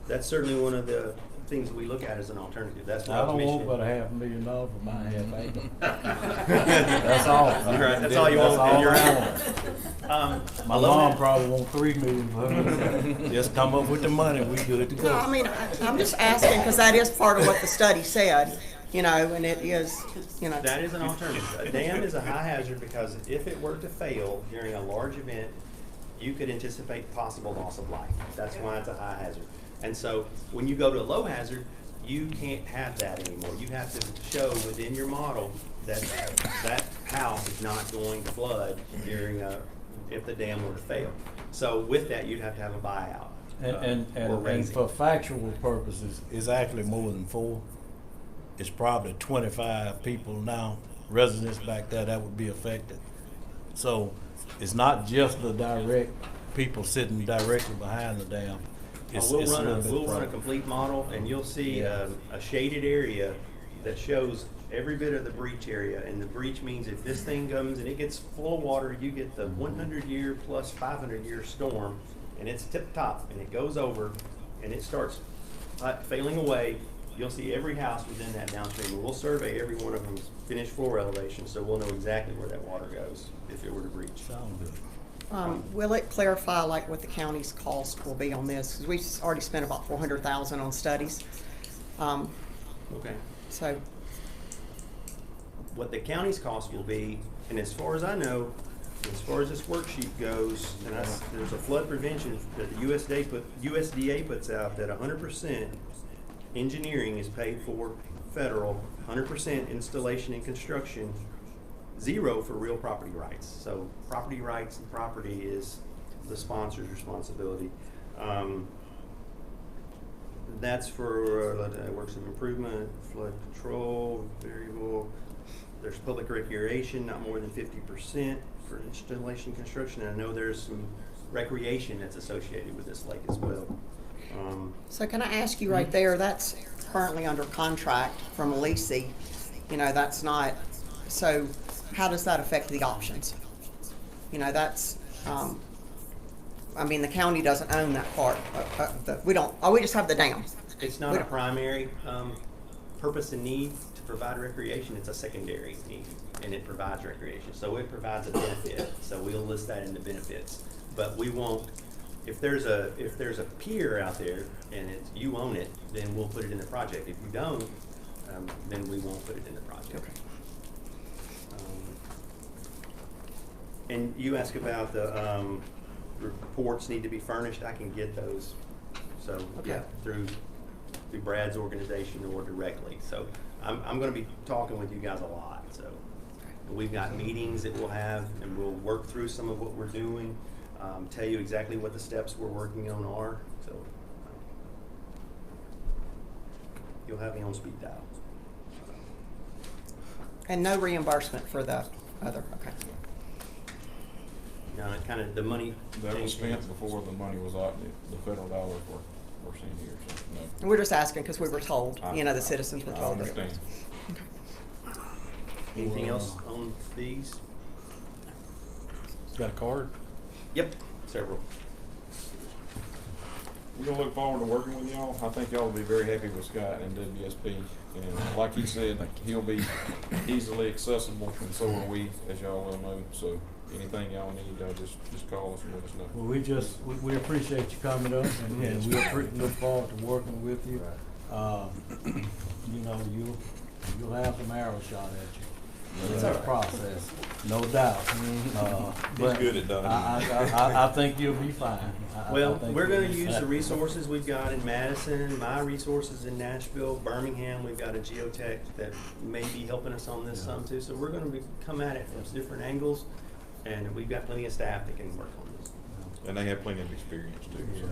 That's certainly one of the things we look at as an alternative. That's I don't want but $500,000 for my half acre. That's all. Right, that's all you want. All You're right. My mom probably wants $3 million for her. Just come up with the money, we good to go. No, I mean, I'm just asking because that is part of what the study said, and it is, That is an alternative. A dam is a high hazard because if it were to fail during a large event, you could anticipate possible loss of life. That's why it's a high hazard. And so when you go to a low hazard, you can't have that anymore. You have to show within your model that that house is not going to flood if the dam were to fail. So with that, you'd have to have a buyout. And for factual purposes, it's actually more than 4. It's probably 25 people now, residents back there that would be affected. So it's not just the direct people sitting directly behind the dam. We'll run a complete model, and you'll see a shaded area that shows every bit of the breach area. And the breach means if this thing comes and it gets full of water, you get the 100-year plus 500-year storm, and it's tip top, and it goes over, and it starts failing away. You'll see every house within that downstream, and we'll survey every one of them's finished floor elevation, so we'll know exactly where that water goes if it were to breach. Sounds good. Will it clarify what the county's cost will be on this? Because we've already spent about $400,000 on studies. Okay. So what the county's cost will be, and as far as I know, As far as this worksheet goes, and there's a flood prevention that the USDA puts out that 100% engineering is paid for federal, 100% installation and construction, 0 for real property rights. So property rights and property is the sponsor's responsibility. That's for works of improvement, flood control, variable. There's public recreation, not more than 50% for installation construction. And I know there's some recreation that's associated with this lake as well. So can I ask you right there, that's currently under contract from Lisi. You know, that's not, so how does that affect the options? You know, that's, I mean, the county doesn't own that part. We just have the dam. It's not a primary purpose and need to provide recreation. It's a secondary need, and it provides recreation. So it provides a benefit. So we'll list that in the benefits. But we won't. If there's a pier out there and you own it, then we'll put it in the project. If you don't, then we won't put it in the project. Okay. And you ask about the reports need to be furnished. I can get those. So Okay. yeah, through Brad's organization or directly. So I'm going to be talking with you guys a lot. So we've got meetings that we'll have, and we'll work through some of what we're doing. Tell you exactly what the steps we're working on are. So you'll have me on speed dial. And no reimbursement for the other, okay. No, it kind of, the money. That was spent before the money was out, the federal dollars were sent here, so, no. And we're just asking because we were told, you know, the citizens were I told. understand. Anything else on these? Got a card? Yep, several. We're gonna look forward to working with y'all. I think y'all will be very happy with Scott and WSP. And like he said, he'll be easily accessible, and so are we, as y'all well know. So anything y'all need, just call us and let us know. Well, we appreciate you coming up, and we look forward to working with you. You know, you'll have some arrows shot at you. It's a process, no doubt. But good at dodging. I think you'll be fine. Well, we're going to use the resources we've got in Madison, my resources in Nashville, Birmingham. We've got a geotech that may be helping us on this some too. So we're going to come at it from different angles, and we've got plenty of staff that can work on this. And they have plenty of experience too. So.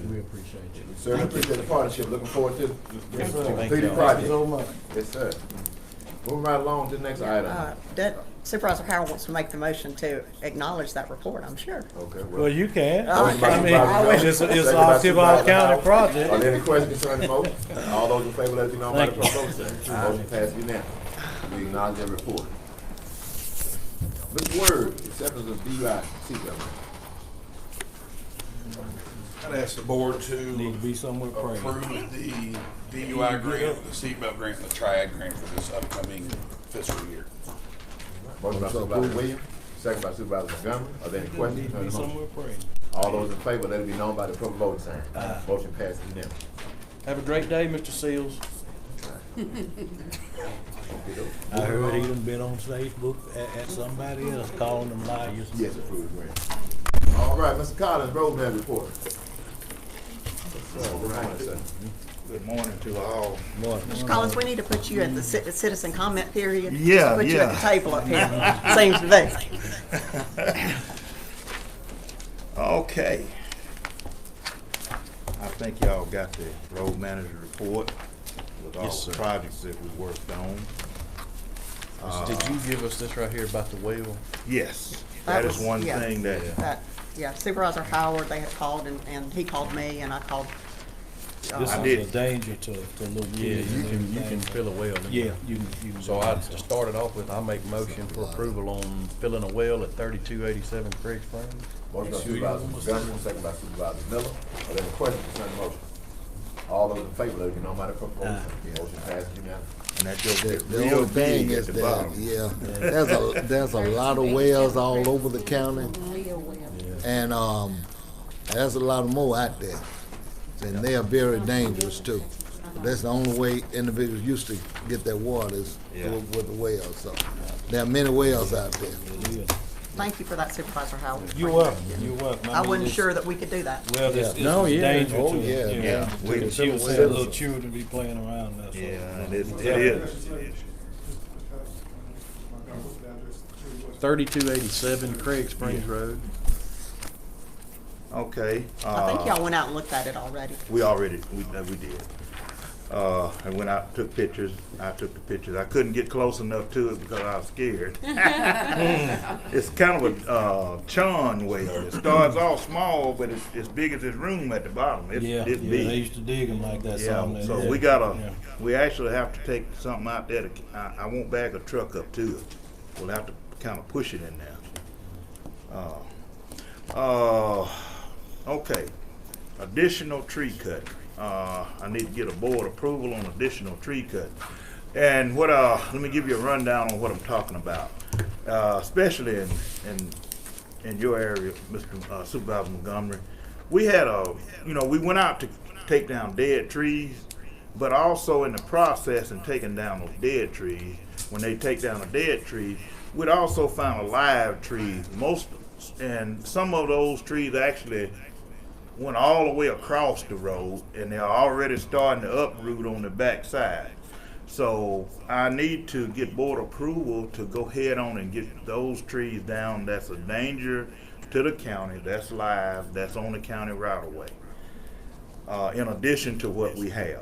We appreciate you. Sir, we appreciate the partnership. Looking forward to Yes, sir. completed Thank project. you so much. Yes, sir. Moving right along to the next item. That Supervisor Howard wants to make the motion to acknowledge that report, I'm sure. Okay. Well, you can. Motion by I mean, Supervisor it's Miller, an second by Octave Supervisor County Howard. project. Are there any questions concerning the motion? All those in favor, let it be known by the Thank you. vote, sir. Motion passed unanimously. We acknowledge that report. Mr. Word, acceptance of DUI seatbelt. I'd ask the board to Need to be somewhere praying. approve the DUI grant, the seatbelt grant, and the triad grant for this upcoming fiscal year. Motion by Supervisor Williams, second by Supervisor Montgomery. Are there any questions Need to concerning be the motion? somewhere praying. All those in favor, let it be known by the appropriate voting sign. Motion passed unanimously. Have a great day, Mr. Seals. I heard he done been on Facebook at somebody else calling them liars. Yes, approved grant. All right, Mr. Collins, roadman report. Good morning, sir. Good morning to all. Mr. Collins, we need to put you at the citizen comment period. Yeah, Just put you at the yeah. table up here, seems to be. Okay. I think y'all got the road manager report with all Yes, the sir. projects that we worked on. Did you give us this right here about the well? Yes, that is was- one yeah. thing that, Yeah, Supervisor Howard, they had called, and he called me, and I called. This I is did. a danger to little Yeah, kids. you can fill a well. in Yeah, there. you can. So I started off with, I make motion for approval on filling a well at 3287 Craig Springs. Motion by Supervisor Montgomery, second by Supervisor Miller. Are there any questions concerning the motion? All those in favor, let it be known by the appropriate voting sign. Motion passed unanimously. and that goes The real only thing big is at the that, bottom. yeah, there's a lot of wells all over the county. And, there's a lot more out there. And they are very dangerous too. That's the only way individuals used to get their water is Yeah. with the wells, so. There are many wells out there. Thank you for that, Supervisor Howard. You're welcome, you're welcome. I mean, wasn't it's- sure that we could do that. Well, it's No, a yeah. danger Oh, to, yeah, you know, yeah. to the children, little children be playing around there. So. Yeah, it is. 3287 Craig Springs Road. Okay. I think y'all went out and looked at it already. We did. I went out and took pictures. I took the pictures. I couldn't get close enough to it because I was scared. It's kind of a churn well. It starts off small, but it's as big as this room at the bottom. It's Yeah, big. they used to dig them like that. Yeah, some there. so we actually have to take something out there. I won't bag a truck up to it. We'll have to kind of push it in there. Okay, additional tree cut. I need to get a board approval on additional tree cut. And let me give you a rundown on what I'm talking about, especially in your area, Mr. Supervisor Montgomery. We had we went out to take down dead trees, but also in the process in taking down those dead trees, when they take down a dead tree, we'd also found alive trees. And some of those trees actually went all the way across the road, and they're already starting to uproot on the back side. So I need to get board approval to go ahead on and get those trees down. That's a danger to the county. That's live. That's on the county right away. In addition to what we have.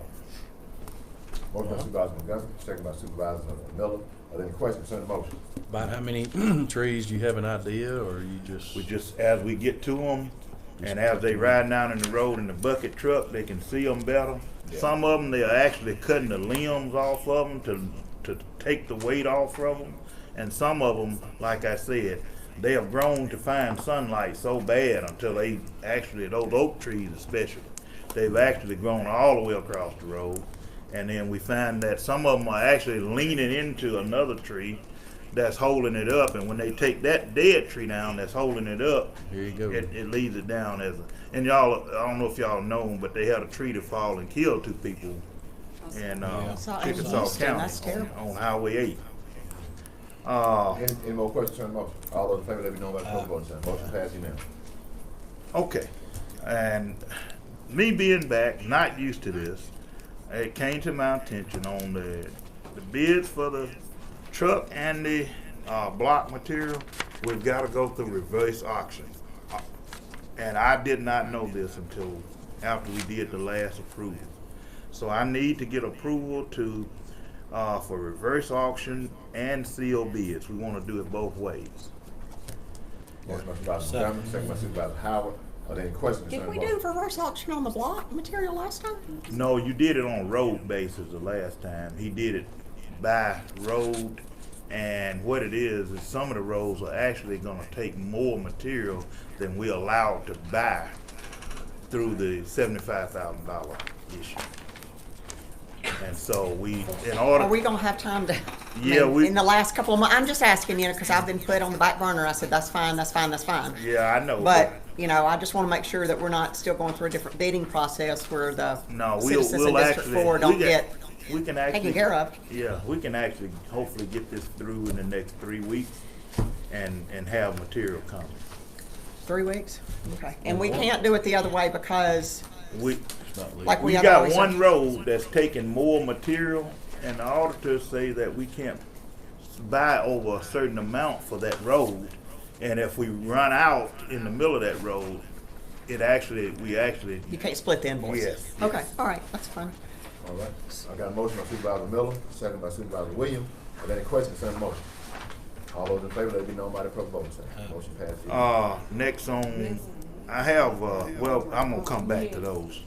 Motion by Supervisor Montgomery, second by Supervisor Miller. Are there any questions on the motion? About how many trees, do you have an idea, or you just? We just, as we get to them, and as they ride down in the road in the bucket truck, they can see them better. Yeah. Some of them, they are actually cutting the limbs off of them to take the weight off of them. And some of them, like I said, they have grown to find sunlight so bad until they actually, those oak trees especially, they've actually grown all the way across the road. And then we find that some of them are actually leaning into another tree that's holding it up, and when they take that dead tree down that's holding it up, here you go. It leaves it down and y'all, I don't know if y'all know, but they had a tree to fall and kill 2 people in Chickasaw County on Highway 8. Any more questions on the motion? All those in favor, let me know by the voting sign. Motion passed unanimously. Okay, and me being back, not used to this, it came to my attention on the bids for the truck and the block material. We've got to go through reverse auction, and I did not know this until after we did the last approval. So I need to get approval to for reverse auction and seal bids. We want to do it both ways. Motion by Supervisor Montgomery, second by Supervisor Howard. Are there any questions on Did the we motion? do reverse auction on the block material last time? No, you did it on road basis the last time. He did it by road, and what it is some of the roads are actually going to take more material than we allowed to buy through the $75,000 issue. And so Are we gonna have time to? In the last couple of months, I'm just asking, because I've been put on the back burner. I said, that's fine, that's fine, that's fine. Yeah, I know. But, I just wanna make sure that we're not still going through a different bidding process where the citizens in District 4 don't get taken care of. Yeah, we can actually hopefully get this through in the next 3 weeks and have material coming. 3 weeks? Okay. And we can't do it the other way because we have got always one said. road that's taking more material, and the auditors say that we can't buy over a certain amount for that road, and if we run out in the middle of that road, we actually You can't split the invoice. Yes. Okay, all right, that's fine. All right. I got a motion by Supervisor Miller, second by Supervisor Williams. Are there any questions on the motion? All those in favor, let me know by the voting sign. Motion passed. Next on, I have, I'm gonna come back to those.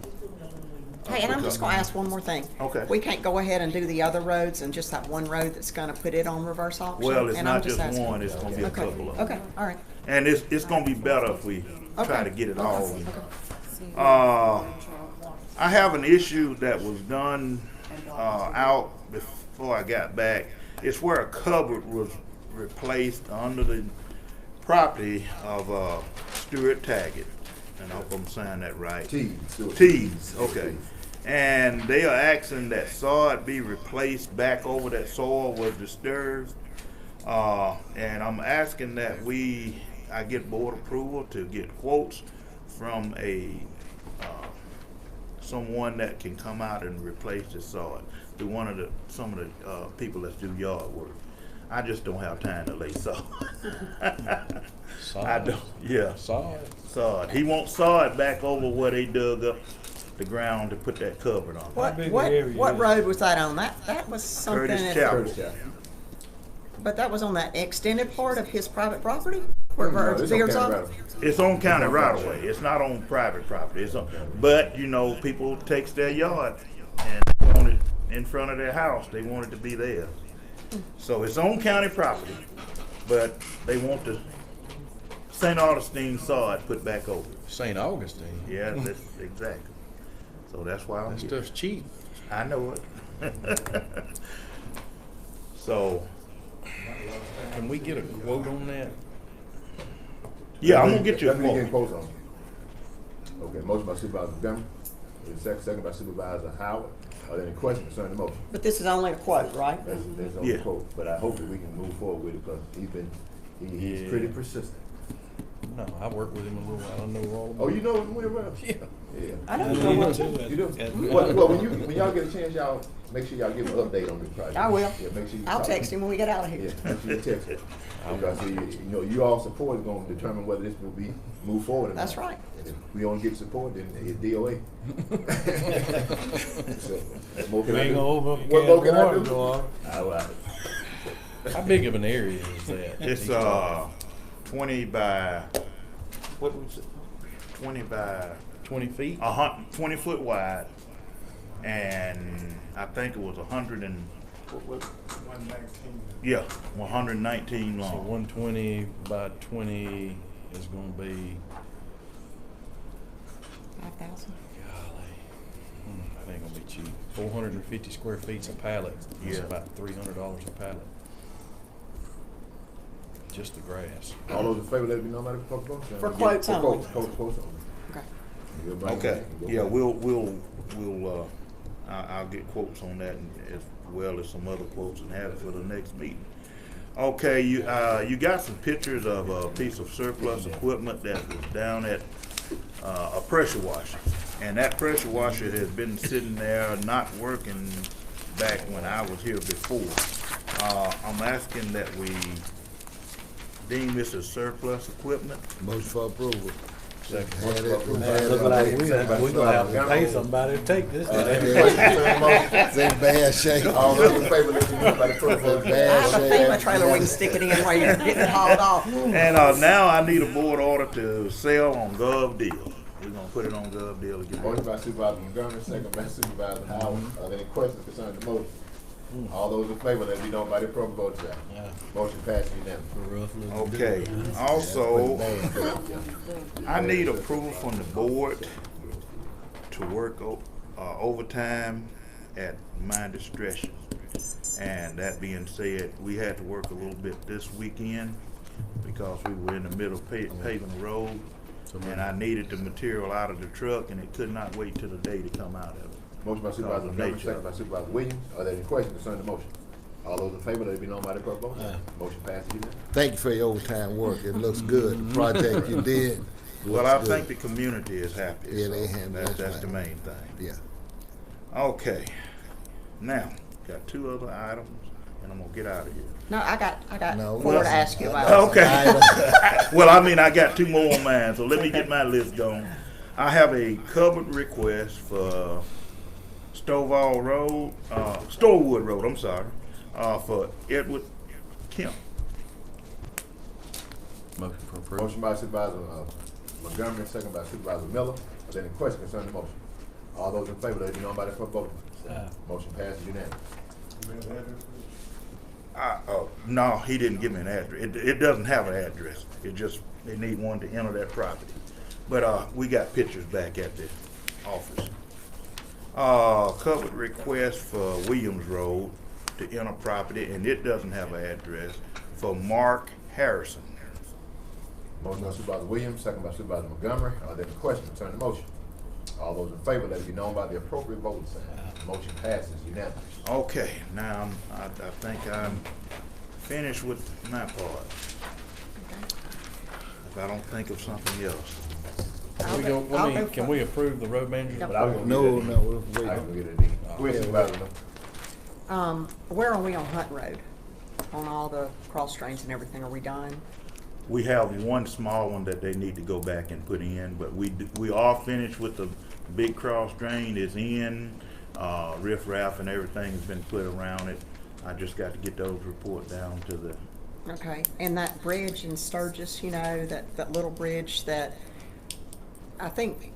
Hey, and I'm just gonna ask one more thing. Okay. We can't go ahead and do the other roads and just that one road that's gonna put it on reverse auction? Well, it's And not I'm just asking. one, it's gonna be a Okay. couple of them. Okay, all right. And it's gonna be better if we try to get it all. I have an issue that was done out before I got back. It's where a cupboard was replaced under the property of Stuart Taggett. And I hope I'm saying that right. Tees, okay. And they are asking that sod be replaced back over that soil was disturbed. And I'm asking that I get board approval to get quotes from someone that can come out and replace the sod through some of the people that do yard work. I just don't have time to lay sod. I don't. Yeah. Sod. He wants sod back over where they dug up the ground to put that cover on. What road was that on? That was something. Curtis Chapel. But that was on that extended part of his private property? Where No, it it's veers on off? It's on county right of way. It's not on private property. But you know, people takes their yard and they want it in front of their house. They want it to be there. So it's on county property, but they want the St. Augustine sod put back over. St. Augustine? Yeah, that's exactly. So that's why I'm That here. stuff's cheap. I know it. So Can we get a quote on that? yeah, I'm gonna get you a Let me get quote. quotes on it. Okay, motion by Supervisor Montgomery, second by Supervisor Howard. Are there any questions concerning the motion? But this is only a quote, right? That's only a quote, but I hope that we can move forward with it because he's pretty persistent. No, I worked with him a little while. I know all about Oh, it. you know him well? Yeah. Yeah. I know him well too. You do? Well, when y'all get a chance, y'all make sure y'all give an update on this project. I will. Yeah, make sure you I'll talk. text him when we get out of here. Yeah, make sure you text him. Because you all support is going to determine whether this will be moved forward or not. That's right. And if we don't get support, then it's DOA. So, what more can I We ain't do? gonna open up a What can more of can I water, do? Joe. How big of an area is that? It's 20 by what was it? 20 by 20 feet? 20 foot wide, and I think it was 100 and what was it? 119. Yeah, 119 So long. 120 by 20 is going to be, 5,000. that ain't going to be cheap. 450 square feet's a pallet. It's Yeah. about $300 a pallet. Just the grass. All those in favor, let it be known by the clerk of vote. For quotes only. Quotes only. Okay. You'll bring it Okay, back and go yeah, back. I'll get quotes on that as well as some other quotes and have it for the next meeting. Okay, you got some pictures of a piece of surplus equipment that was down at a pressure washer. And that pressure washer has been sitting there not working back when I was here before. I'm asking that we deem this as surplus equipment. Motion for approval. Second. Had it. Look like we gonna have to pay somebody to take this. It's in bad shape. All those in favor, let it be known by the clerk of vote. I have a FEMA trailer we can stick it in while you're getting it hauled off. And now I need a board order to sell on Gov Deal. We're gonna put it on Gov Deal again. Motion by Supervisor Montgomery, second by Supervisor Howard. Are there any questions concerning the motion? All those in favor, let it be known by the clerk of vote. Motion passes unanimously. Okay, also, I need approval from the board to work overtime at my discretion. And that being said, we had to work a little bit this weekend because we were in the middle of paving the road. And I needed the material out of the truck and it could not wait till the day to come out of it. Motion by Supervisor Because of Montgomery, nature second of by it. Supervisor Williams. Are there any questions concerning the motion? All those in favor, let it be known by the clerk of vote. Motion passes unanimously. Thank you for your overtime work. It looks good. The project you did. Well, looks I good. think the community is happy. Yeah, so they have. That's the main thing. Yeah. Okay. Now, got two other items, and I'm gonna get out of here. No, I got No, more well, to ask you about. Okay. Well, I mean, I got two more on mine, so let me get my list going. I have a covered request for Stovall Road, Storewood Road, I'm sorry, for Edward Kemp. Motion for approval. Motion by Supervisor Montgomery, second by Supervisor Miller. Are there any questions concerning the motion? All those in favor, let it be known by the clerk of vote. Motion passes unanimously. No, he didn't give me an address. It doesn't have an address. They need one to enter that property. But we got pictures back at the office. Covered request for Williams Road to enter property, and it doesn't have an address, for Mark Harrison. Motion by Supervisor Williams, second by Supervisor Montgomery. Are there any questions concerning the motion? All those in favor, let it be known by the appropriate voting sign. Motion passes unanimously. Okay, now I think I'm finished with my part. If I don't think of something else. Can we approve the road manager? But I was gonna No, get that no, in. we'll wait. I was gonna get it in. Go ahead, Supervisor. Where are we on Hunt Road? On all the cross drains and everything, are we done? We have one small one that they need to go back and put in, but we are finished with the big cross drain. Is in, riff raff and everything has been put around it. I just got to get those report down to the. Okay, and that bridge in Sturgis, you know, that little bridge that I think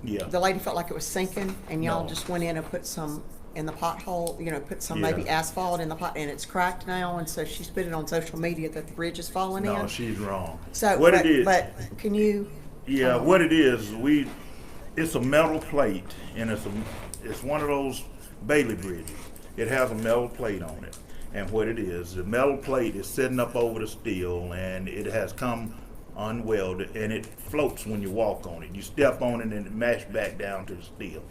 Yeah. the lady felt like it was sinking, and y'all No. just went in and put some in the pothole, you know, put some Yeah. maybe asphalt in the pot, and it's cracked now, and so she's put it on social media that the bridge is falling in. No, she's wrong. So, what but, it is? but can you? Yeah, what it is, it's a metal plate, and it's one of those Bailey bridges. It has a metal plate on it, and what it is, the metal plate is sitting up over the steel, and it has come unwelded, and it floats when you walk on it. You step on it, and it mashes back down to the steel.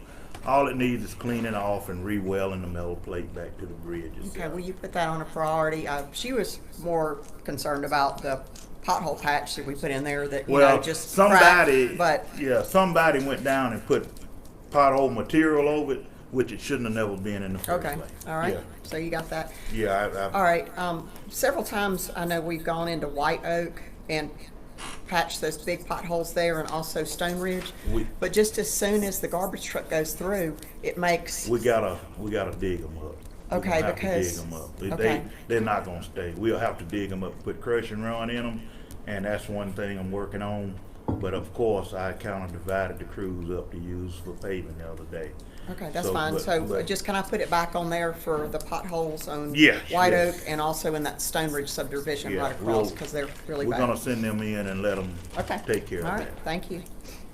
All it needs is cleaning off and re-welding the metal plate back to the bridge itself. Okay, will you put that on a priority? She was more concerned about the pothole patch that we put in there that, you know, just somebody, cracked, but somebody went down and put pothole material over it, which it shouldn't have never been in the first okay, place. all right. Yeah. So you got that. Yeah. All right. Several times I know we've gone into White Oak and patched those big potholes there, and also Stone Ridge. But just as soon as the garbage truck goes through, it makes. We gotta dig them up. Okay, We're gonna have because. to dig them up. Okay. They're not gonna stay. We'll have to dig them up, put crushing run in them, and that's one thing I'm working on. But of course, I kind of divided the crews up to use for paving the other day. Okay, that's fine. So just can I put it back on there for the potholes on White Oak and also in that Stone Ridge subdivision right across, because they're really bad. We're gonna send them in and let them take care of that. All right, thank you.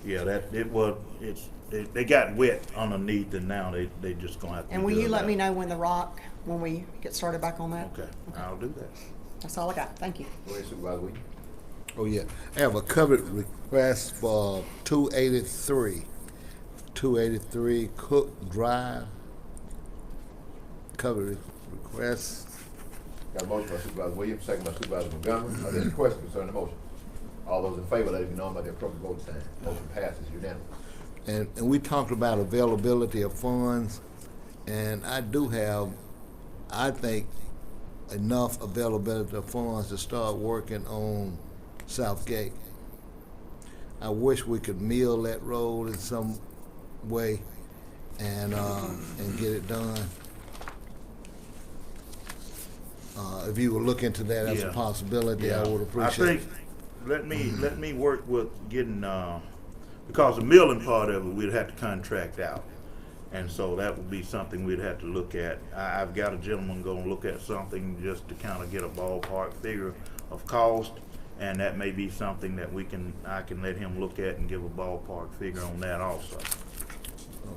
Yeah, they got wet underneath, and now they just gonna have to. And will you let me know when we get started back on that? Okay, I'll do that. That's all I got. Thank you. Go ahead, Supervisor Williams. Oh, yeah. I have a covered request for 283 Cook Drive. Covered request. Got a motion by Supervisor Williams, second by Supervisor Montgomery. Are there any questions concerning the motion? All those in favor, let it be known by the appropriate vote sign. Motion passes unanimously. And we talked about availability of funds, and I think, enough availability of funds to start working on Southgate. I wish we could mill that road in some way and get it done. If you would look into that as a possibility, I would appreciate it. I think let me work with getting because the milling part of it we'd have to contract out, and so that would be something we'd have to look at. I've got a gentleman going to look at something just to kind of get a ballpark figure of cost, and that may be something that I can let him look at and give a ballpark figure on that also.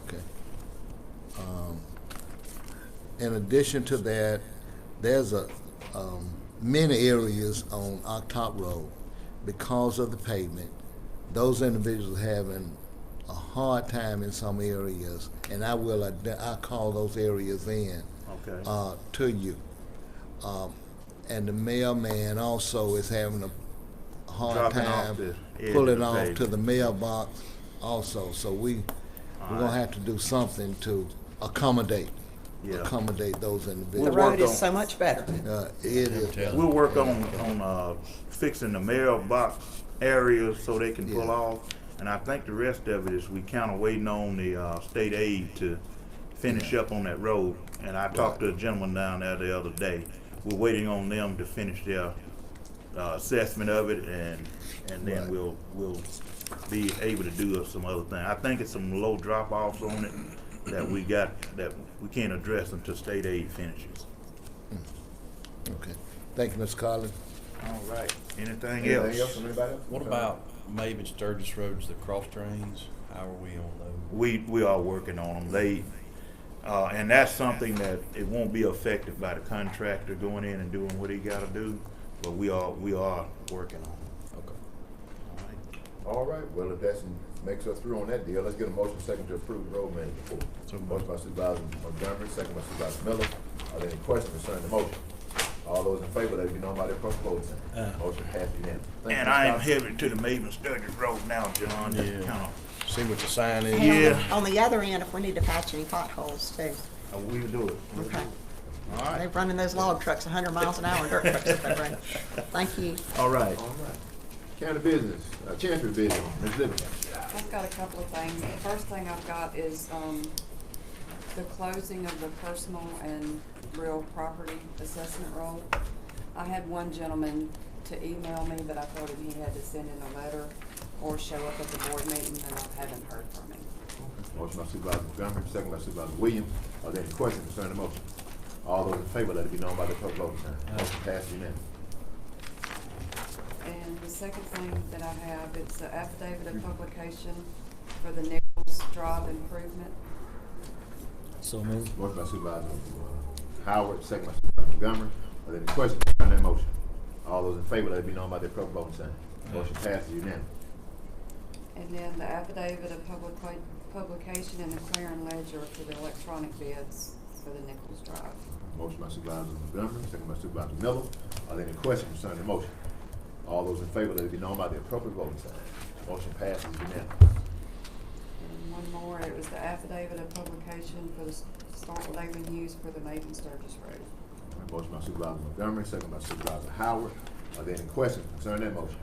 Okay. In addition to that, there's many areas on Octop Road, because of the pavement, those individuals are having a hard time in some areas, and I call those areas in to you. And the mailman also is having a hard time pulling off to the mailbox also. So we're gonna have to do something to accommodate those individuals. The road is so much better. It is. We'll work on fixing the mailbox areas so they can pull off, and I think the rest of it is we kind of waiting on the state aid to finish up on that road. And I talked to a gentleman down there the other day. We're waiting on them to finish their assessment of it, and then we'll be able to do some other things. I think it's some low drop-offs on it that we can't address until state aid finishes. Okay. Thank you, Mr. Collins. All right. Anything else? From anybody else? What about Maven Sturgis roads, the cross drains? How are we on those? We are working on them. And that's something that it won't be affected by the contractor going in and doing what he got to do, but we are working on it. Okay. All right, well, if that makes us through on that deal, let's get a motion second to approve the road manager report. Motion by Supervisor Montgomery, second by Supervisor Miller. Are there any questions concerning the motion? All those in favor, let it be known by their proper voting sign. Motion passed unanimously. Thank And you, I Mr. am Thompson. headed to the Maven Sturgis Road now, John. Just Yeah. kinda, See what the sign is? Hey, Yeah. on the other end, if we need to patch any potholes too. we'll do it. Okay. All right. They're running those log trucks 100 miles an hour, dirt trucks that they run. Thank you. All right. All right. County business, Chancery business, Ms. Livingston. I've got a couple of things. The first thing I've got is the closing of the personal and real property assessment roll. I had one gentleman to email me, but I told him he had to send in a letter or show up at the board meeting, and I haven't heard from him. Motion by Supervisor Montgomery, second by Supervisor Williams. Are there any questions concerning the motion? All those in favor, let it be known by the public voting sign. Motion passed unanimously. And the second thing that I have, it's the affidavit of publication for the Nichols Drive improvement. So moved. Motion by Supervisor Howard, second by Supervisor Montgomery. Are there any questions concerning that motion? All those in favor, let it be known by their public voting sign. Motion passes unanimously. And then the affidavit of publication in the clearing ledger for the electronic bids for the Nichols Drive. Motion by Supervisor Montgomery, second by Supervisor Miller. Are there any questions concerning the motion? All those in favor, let it be known by the appropriate voting sign. Motion passes unanimously. And one more, it was the affidavit of publication for the start daily news for the Maven Sturgis Road. Motion by Supervisor Montgomery, second by Supervisor Howard. Are there any questions concerning that motion?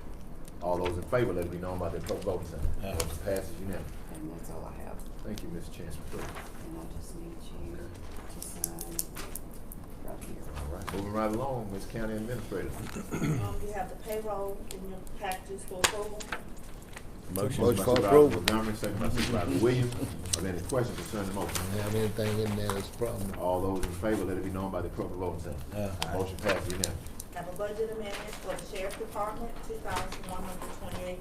All those in favor, let it be known by the appropriate voting sign. Motion passes unanimously. And that's all I have. Thank you, Ms. Chancellor. And I just need you to sign right here. All right, moving right along, Ms. County Administrator. You have the payroll in your packages for approval. Motion Motion by for Supervisor approval. Montgomery, second by Supervisor Williams. Are there any questions concerning the motion? Don't have anything in there that's a problem. All those in favor, let it be known by the appropriate voting sign. Motion passes unanimously. Have a budget amendment for the sheriff department, $2,128.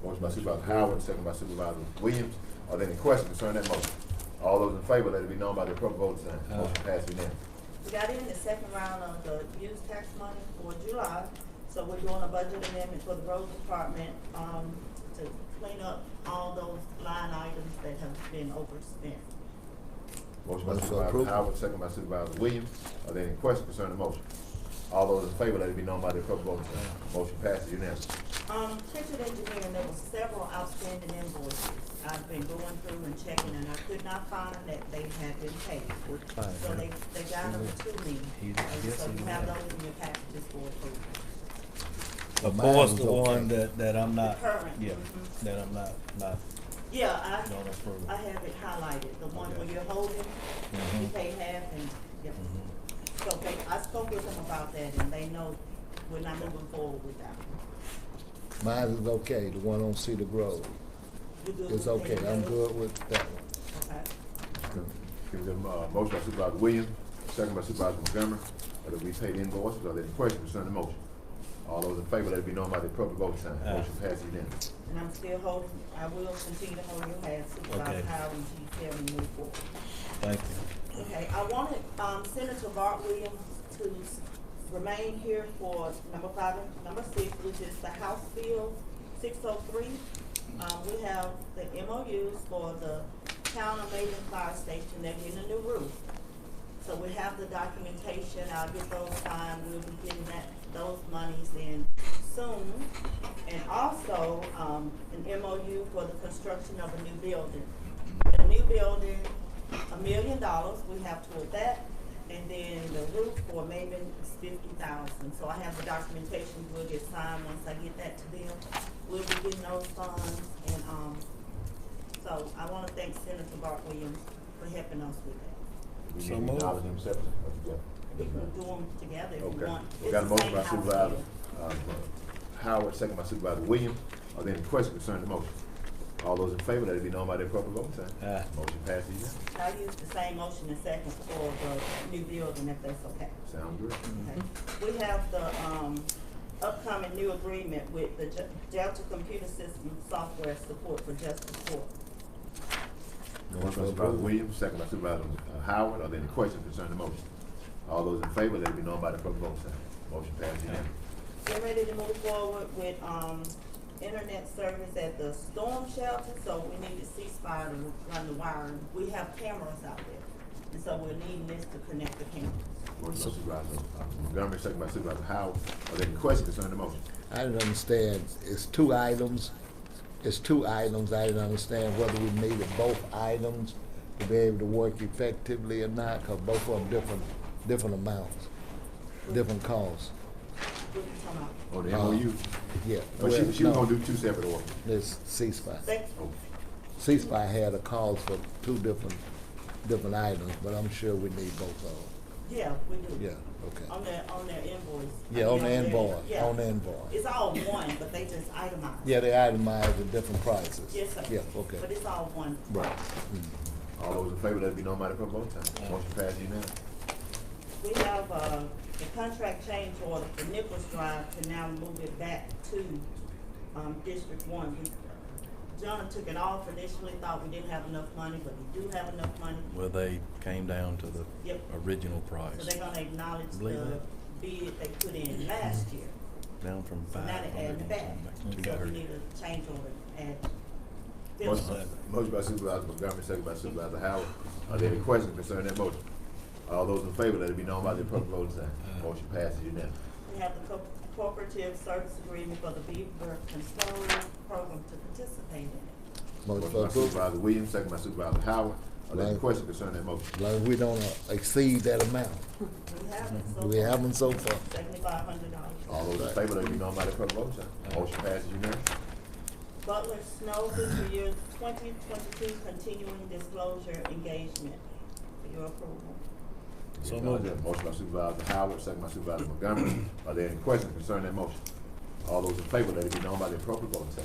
Motion by Supervisor Howard, second by Supervisor Williams. Are there any questions concerning that motion? All those in favor, let it be known by the appropriate voting sign. Motion passes unanimously. We got in the second round of the use tax money for July, so we're doing a budget amendment for the road department, to clean up all those line items that have been overspent. Motion by Motion for Supervisor approval. Howard, second by Supervisor Williams. Are there any questions concerning the motion? All those in favor, let it be known by the appropriate voting sign. Motion passes unanimously. Picture engineering, there were several outstanding invoices. I've been going through and checking, and I could not find that they had been paid. So they got them to me. And so you have those in your packages for approval. Of Mine course, was the okay. one that I'm not, The current, yeah, mhm. that I'm not. Yeah, Don't approve. I have it highlighted, the one where you're holding, you pay half and, yep. So I spoke with them about that and they know we're not moving forward with that. Mine is okay, the one on Cedar Grove. You good It's with okay, any I'm of those? good with that one. Okay. Give them, motion by Supervisor Williams, second by Supervisor Montgomery. Whether we pay the invoices, are there any questions concerning the motion? All those in favor, let it be known by the appropriate voting sign. Motion passes unanimously. And I'm still holding, I will continue to hold your hand, Supervisor Okay. Howard, and Chief Terry, move forward. Thank you. Okay, I wanted, Senator Bart Williams to remain here for number 5 and number 6, which is the House Bill 603. We have the MOUs for the town of Maven Fire Station, they're getting a new roof. So we have the documentation, I'll get those signed, we'll be getting those monies in soon. And also, an MOU for the construction of a new building. The new building, $1 million, we have toward that. And then the roof for Maven is $50,000. So I have the documentation, will get signed once I get that to them. We'll be getting those funds. And, so I wanna thank Senator Bart Williams for helping us with that. We So need to moved. acknowledge them separately. We can do them together if you Okay. want. We It's got a the motion same by house Supervisor bill. Howard, second by Supervisor Williams. Are there any questions concerning the motion? All those in favor, let it be known by the appropriate voting sign. Motion passes unanimously. I use the same motion and second for the new building, if that's okay. Sounds good. Okay. We have the, upcoming new agreement with the Delta Computer System Software Support for Justice Court. Motion by Supervisor Williams, second by Supervisor Howard. Are there any questions concerning the motion? All those in favor, let it be known by the appropriate voting sign. Motion passes unanimously. Get ready to move forward with, internet service at the storm shelter, so we need to ceasefire to run the wiring. We have cameras out there, and so we're needing this to connect the cameras. Motion by Supervisor Montgomery, second by Supervisor Howard. Are there any questions concerning the motion? I didn't understand, it's two items. It's two items. I didn't understand whether we needed both items to be able to work effectively or not, because both of them different amounts, different costs. Oh, the MOU? Yeah. But she was gonna do two separate orders. It's C-SPI. Oh. C-SPI had a cost for two different items, but I'm sure we need both of them. Yeah, we do. Yeah, okay. On their invoice. Yeah, on the invoice, Yeah. on the invoice. It's all one, but they just itemize. Yeah, they itemized at different prices. Yes, sir. Yeah, okay. But it's all one. Right. All those in favor, let it be known by the proper vote sign. Motion passed unanimously. We have, the contract change order for Nichols Drive to now move it back to, District One. John took it off initially, thought we didn't have enough money, but we do have enough money. Well, they came down to the Yep. original price. So they're gonna acknowledge Believe the that? bid they put in last year. Down from So now they 500 add it back. to So we 230. need a change order and. Motion by Supervisor Montgomery, second by Supervisor Howard. Are there any questions concerning that motion? All those in favor, let it be known by the proper vote sign. Motion passes unanimously. We have the cooperative service agreement for the Beaver Control Program to participate in it. Motion Motion for by approval. Supervisor Williams, second by Supervisor Howard. Are there any questions concerning that motion? As long as we don't exceed that amount. We have it so We far. haven't so far. $7,500. All those in favor, let it be known by the proper vote sign. Motion passes unanimously. Butler Snow fiscal year 2022 continuing disclosure engagement for your approval. So motion by Supervisor Howard, second by Supervisor Montgomery. Are there any questions concerning that motion? All those in favor, let it be known by the appropriate vote sign.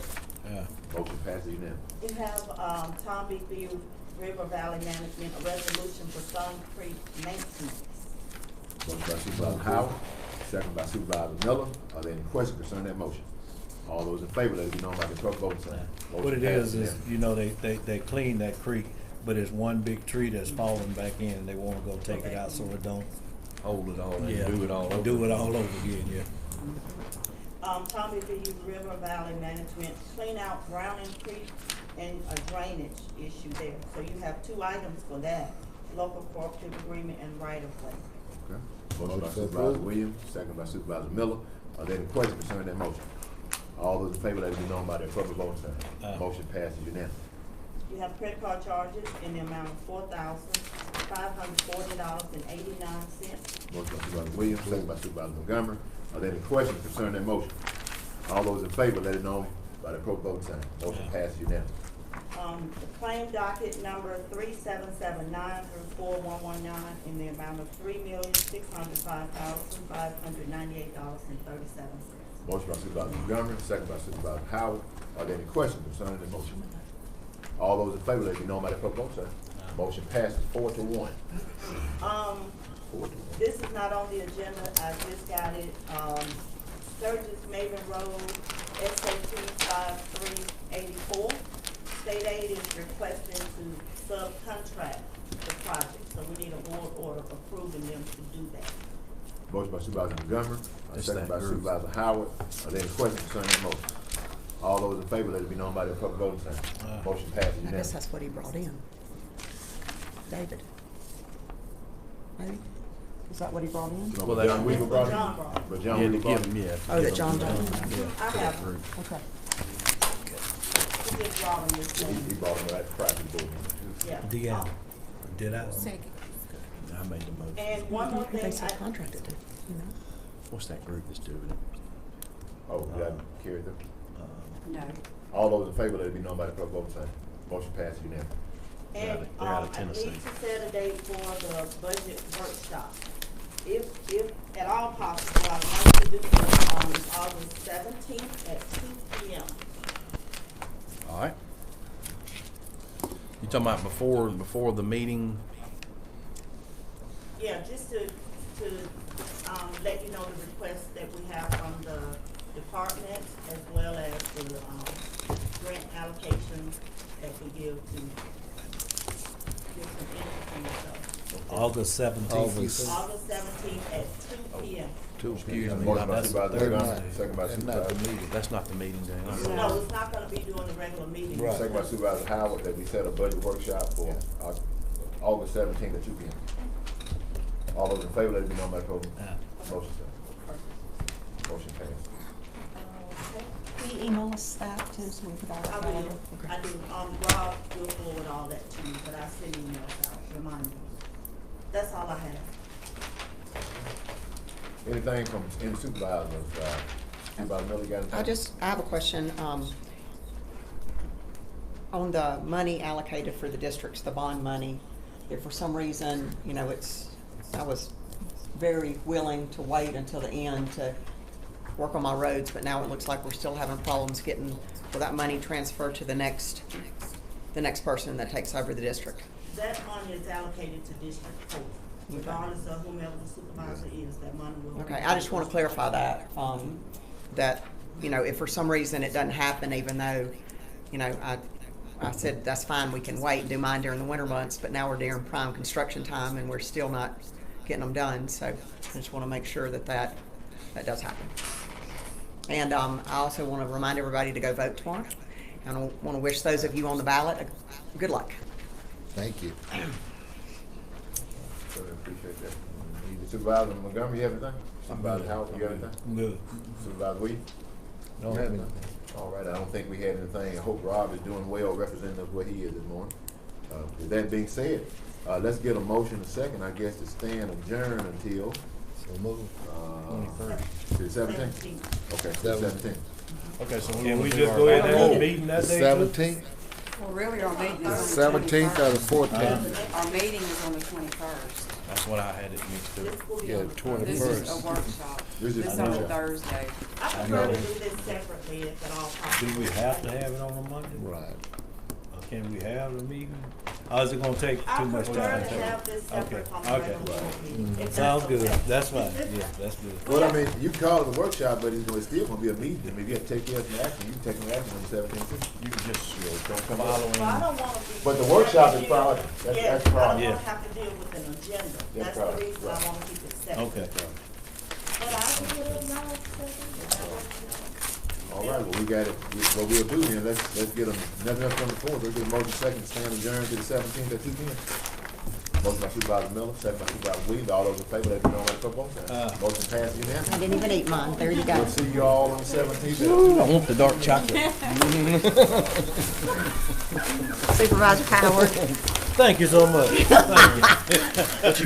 Motion passes unanimously. We have, Tom B. View River Valley Management, a resolution for Sun Creek maintenance. Motion by Supervisor Howard, second by Supervisor Miller. Are there any questions concerning that motion? All those in favor, let it be known by the appropriate vote sign. What Motion it is, passes unanimously. you know, they clean that creek, but it's one big tree that's falling back in, and they wanna go take it out so it don't. Hold it all and Yeah, do it all over. Do it all over again, yeah. Tommy V. River Valley Management, clean out Browning Creek and a drainage issue there. So you have two items for that, local cooperative agreement and right of way. Okay. Motion by Supervisor Williams, second by Supervisor Miller. Are there any questions concerning that motion? All those in favor, let it be known by the appropriate vote sign. Motion passes unanimously. You have credit card charges in the amount of $4,540.89. Motion by Supervisor Williams, second by Supervisor Montgomery. Are there any questions concerning that motion? All those in favor, let it know by the appropriate vote sign. Motion passes unanimously. The claim docket number 3779 through 4119 in the amount of $3,605,598.37. Motion by Supervisor Montgomery, second by Supervisor Howard. Are there any questions concerning the motion? All those in favor, let it be known by the appropriate vote sign. Motion passes 4-1. This is not on the agenda, I just got it. Sturgis Maven Road, SAT 5384. State aid is requesting to subcontract the project, so we need a board order approving them to do that. Motion by Supervisor Montgomery, It's second that by group. Supervisor Howard. Are there any questions concerning the motion? All those in favor, let it be known by the appropriate vote sign. Motion passes I guess unanimously. that's what he brought in. David. Maybe? Is that what he brought in? Well, John Weaver brought it. John brought it. But John Yeah, to Weaver brought give it. them, yeah. Oh, that John done? I have them. Okay. He just brought them this He morning. brought them right prior to the board. Yeah. Deanna, did I? Second. I made the motion. And one more They thing, subcontracted it, you know? What's that group that's doing it? Oh, did I carry them? No. All those in favor, let it be known by the appropriate vote sign. Motion passes unanimously. and, They're out of I Tennessee. need to set a date for the budget workshop. If at all possible, I'd like to do it on August 17th at 2 p.m. All right. You talking about before the meeting? Yeah, just to let you know the requests that we have from the department as well as the, grant allocation that we give to different entities, so. August 17th, you said? August 17th at 2 p.m. Excuse me. Motion by that's Supervisor third Montgomery, night. second by That's not Supervisor. the meeting. That's not the meeting day. No, it's not gonna be during the regular meeting. Right. Second by Supervisor Howard, that we set a budget workshop for August 17th at 2 p.m. All those in favor, let it be known by the vote. Motion passed. Motion passed. Can you email us that too, so we put all that I down? will, I do, Rob will forward all that to you, but I send emails out, remind me. That's all I have. Anything from any supervisors, Supervisor Miller, you got anything? I have a question, on the money allocated for the districts, the bond money. If for some reason, you know, I was very willing to wait until the end to work on my roads, but now it looks like we're still having problems getting that money transferred to the next person that takes over the district. That money is allocated to District 4, regardless of whomever the supervisor is, that money will. Okay, I just want to clarify that, that, you know, if for some reason it doesn't happen, even though, you know, I said, that's fine, we can wait and do mine during the winter months, but now we're during prime construction time and we're still not getting them done, so I just want to make sure that does happen. And I also want to remind everybody to go vote tomorrow. And I want to wish those of you on the ballot good luck. Thank you. Really appreciate that. Supervisor Montgomery, you have anything? Supervisor Howard, you have anything? Good. Supervisor Williams? Don't have anything. All right, I don't think we had anything. I hope Rob is doing well representing us where he is this morning. With that being said, let's get a motion a second, I guess, to stand adjourned until So move. to the 17th? Okay, 17th. Okay, so Can we just go ahead and have a meeting that day? 17th, Well, really, our meeting is on the 17th or the 21st. 14th? Our meeting is on the 21st. That's what I had it mixed up. Yeah, This is 21st. a workshop. This is This is a on a workshop. Thursday. I prefer to do this separately if at all possible. Do we have to have it on a Monday? Right. Or can we have the meeting? Or is it gonna take I too much prefer time? to have this separate from the Okay. regular board meeting. If that's Sounds good. okay. That's fine. Yeah, that's good. Well, I mean, you call it a workshop, but it's still gonna be a meeting. I mean, if you have to take care of some action, you can take some action on the 17th. You can just Don't come Well, I out. don't wanna be. But the workshop is priority. Yes, That's the I priority. don't wanna have to deal with an agenda. That's the priority. reason I wanna keep it separate. Okay. But I will let them know. All right, well, we got it. What we'll do then, let's get them, nothing else on the floor. Let's get a motion second, to stand adjourned to the 17th at 2 p.m. Motion by Supervisor Miller, second by Supervisor Williams. All those in favor, let me know by the vote. Motion passed unanimously. I didn't even eat mine. There you go. We'll see you all on the 17th. I want the dark chocolate. Supervisor Howard. Thank you so much. Thank you.